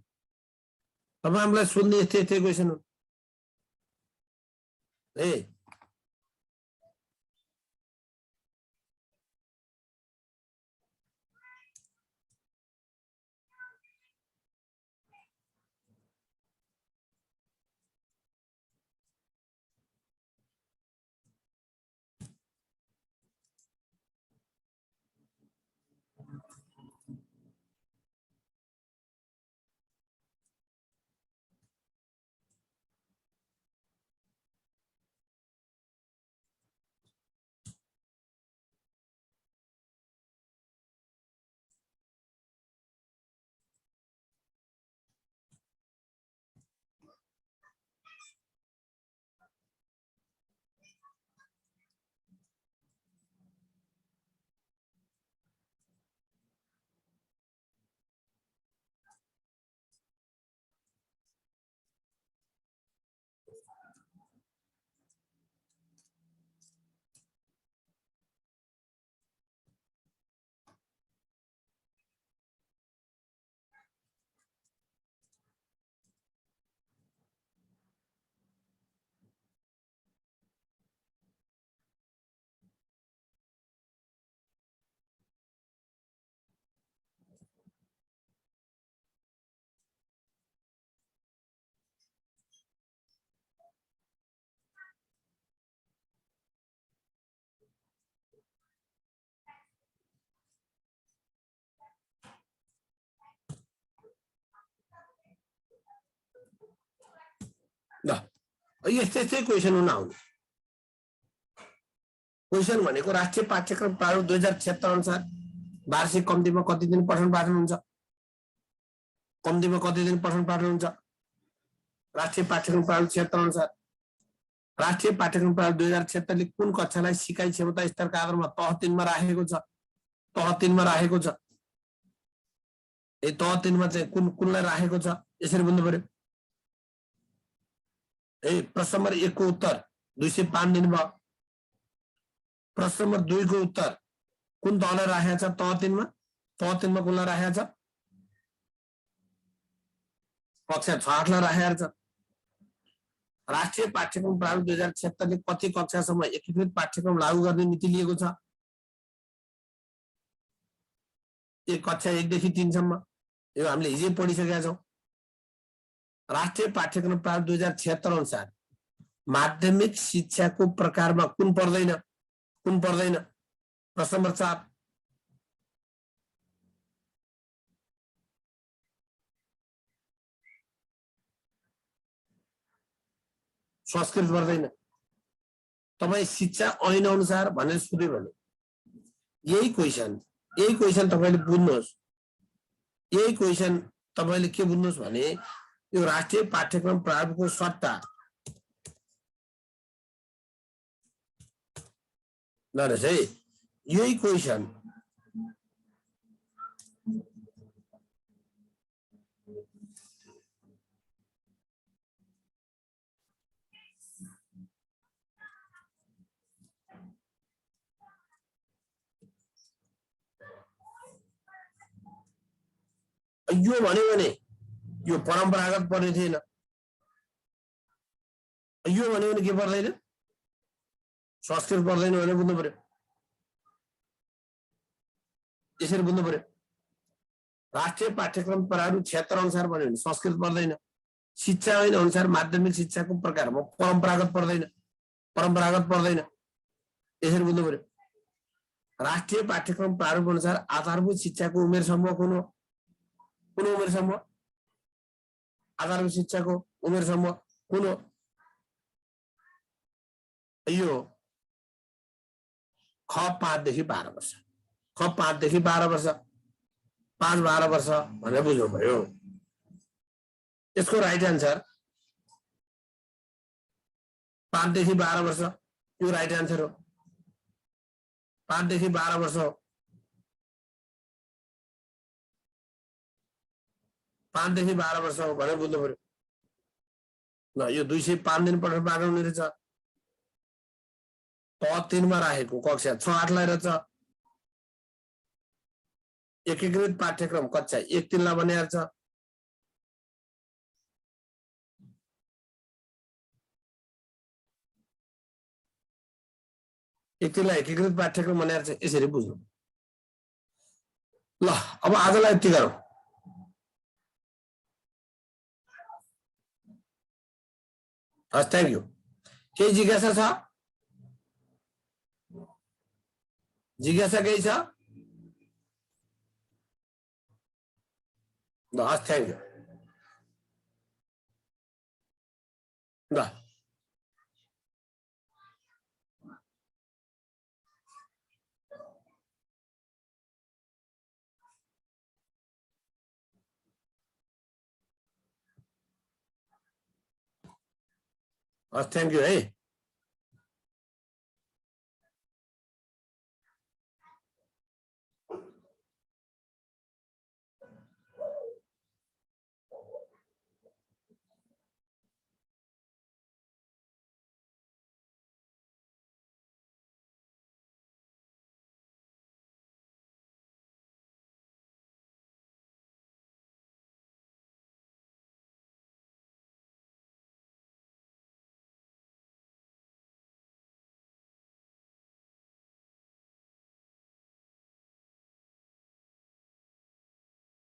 तपाईहरुलाई सोध्ने यस्तै क्वेसन हुन् ए ल यस्तै क्वेसन हुन आउने क्वेसन भनेको राष्ट्रिय पाठ्यक्रम प्रारूप 2076 अनुसार वार्षिक कम्तीमा कति दिन पठन पाठन हुन्छ कम्तीमा कति दिन पठन पाठन हुन्छ राष्ट्रिय पाठ्यक्रम प्रारूप 76 अनुसार राष्ट्रिय पाठ्यक्रम प्रारूप 2076 ले कुन कक्षालाई सिकाइ क्षमता स्तरका आधारमा तह 3 मा राखेको छ तह 3 मा राखेको छ ए तह 3 मा चाहिँ कुनलाई राखेको छ यसरी बुझ्नु पर्यो ए प्रश्न नम्बर 1 को उत्तर 205 दिन भयो प्रश्न नम्बर 2 को उत्तर कुन तहलाई राखेको छ तह 3 मा कुनलाई राखेको छ कक्षा 6 लाई राखेको छ राष्ट्रिय पाठ्यक्रम प्रारूप 2076 ले कति कक्षासम्म एकीकृत पाठ्यक्रम लागू गर्ने नीति लिएको छ एक कक्षा 1 देखि 3 सम्म यो हामीले हिजो पढिसकेका छौं राष्ट्रिय पाठ्यक्रम प्रारूप 2076 अनुसार माध्यमिक शिक्षाको प्रकारमा कुन पर्दैन प्रश्न नम्बर 4 संस्कृत पर्दैन तपाई शिक्षा ऐन अनुसार भनेर सोध्यो भने यही क्वेशन तपाईले बुझ्नुहोस् यही क्वेशन तपाईले के बुझ्नुहोस् भने यो राष्ट्रिय पाठ्यक्रम प्रारूपको सट्टा नरेश है यही क्वेशन यो भन्यो भने यो परम्परागत पर्ने थिएन यो भन्यो भने के पर्दैन संस्कृत पर्दैन भने बुझ्नु पर्यो यसरी बुझ्नु पर्यो राष्ट्रिय पाठ्यक्रम प्रारूप 76 अनुसार भन्यो भने संस्कृत पर्दैन शिक्षा ऐन अनुसार माध्यमिक शिक्षाको प्रकारमा परम्परागत पर्दैन यसरी बुझ्नु पर्यो राष्ट्रिय पाठ्यक्रम प्रारूप अनुसार आधारभूत शिक्षाको उमेर समूह कुन हो कुन उमेर समूह आधारभूत शिक्षाको उमेर समूह कुन हो यो ख 5 देखि 12 वर्ष ख 5 देखि 12 वर्ष 5-12 वर्ष भनेर बुझ्नु भयो यसको राइट आन्सर 5 देखि 12 वर्ष यो राइट आन्सर हो 5 देखि 12 वर्ष हो 5 देखि 12 वर्ष हो भनेर बुझ्नु पर्यो ल यो 205 दिन पठन पाठन हुने रहेछ तह 3 मा राखेको कक्षा 6-8 लाई रहेछ एकीकृत पाठ्यक्रम कक्षा 1-3 लाई बनाएर छ एकतिरलाई एकीकृत पाठ्यक्रम भनेर चाहिँ यसरी बुझ्नु। ल अब आजलाई यति गरौँ। हस्, थ्याङ्क यू। केही जिज्ञासा छ? जिज्ञासा केही छ? ल हस्, थ्याङ्क यू। ल हस्, थ्याङ्क यू है।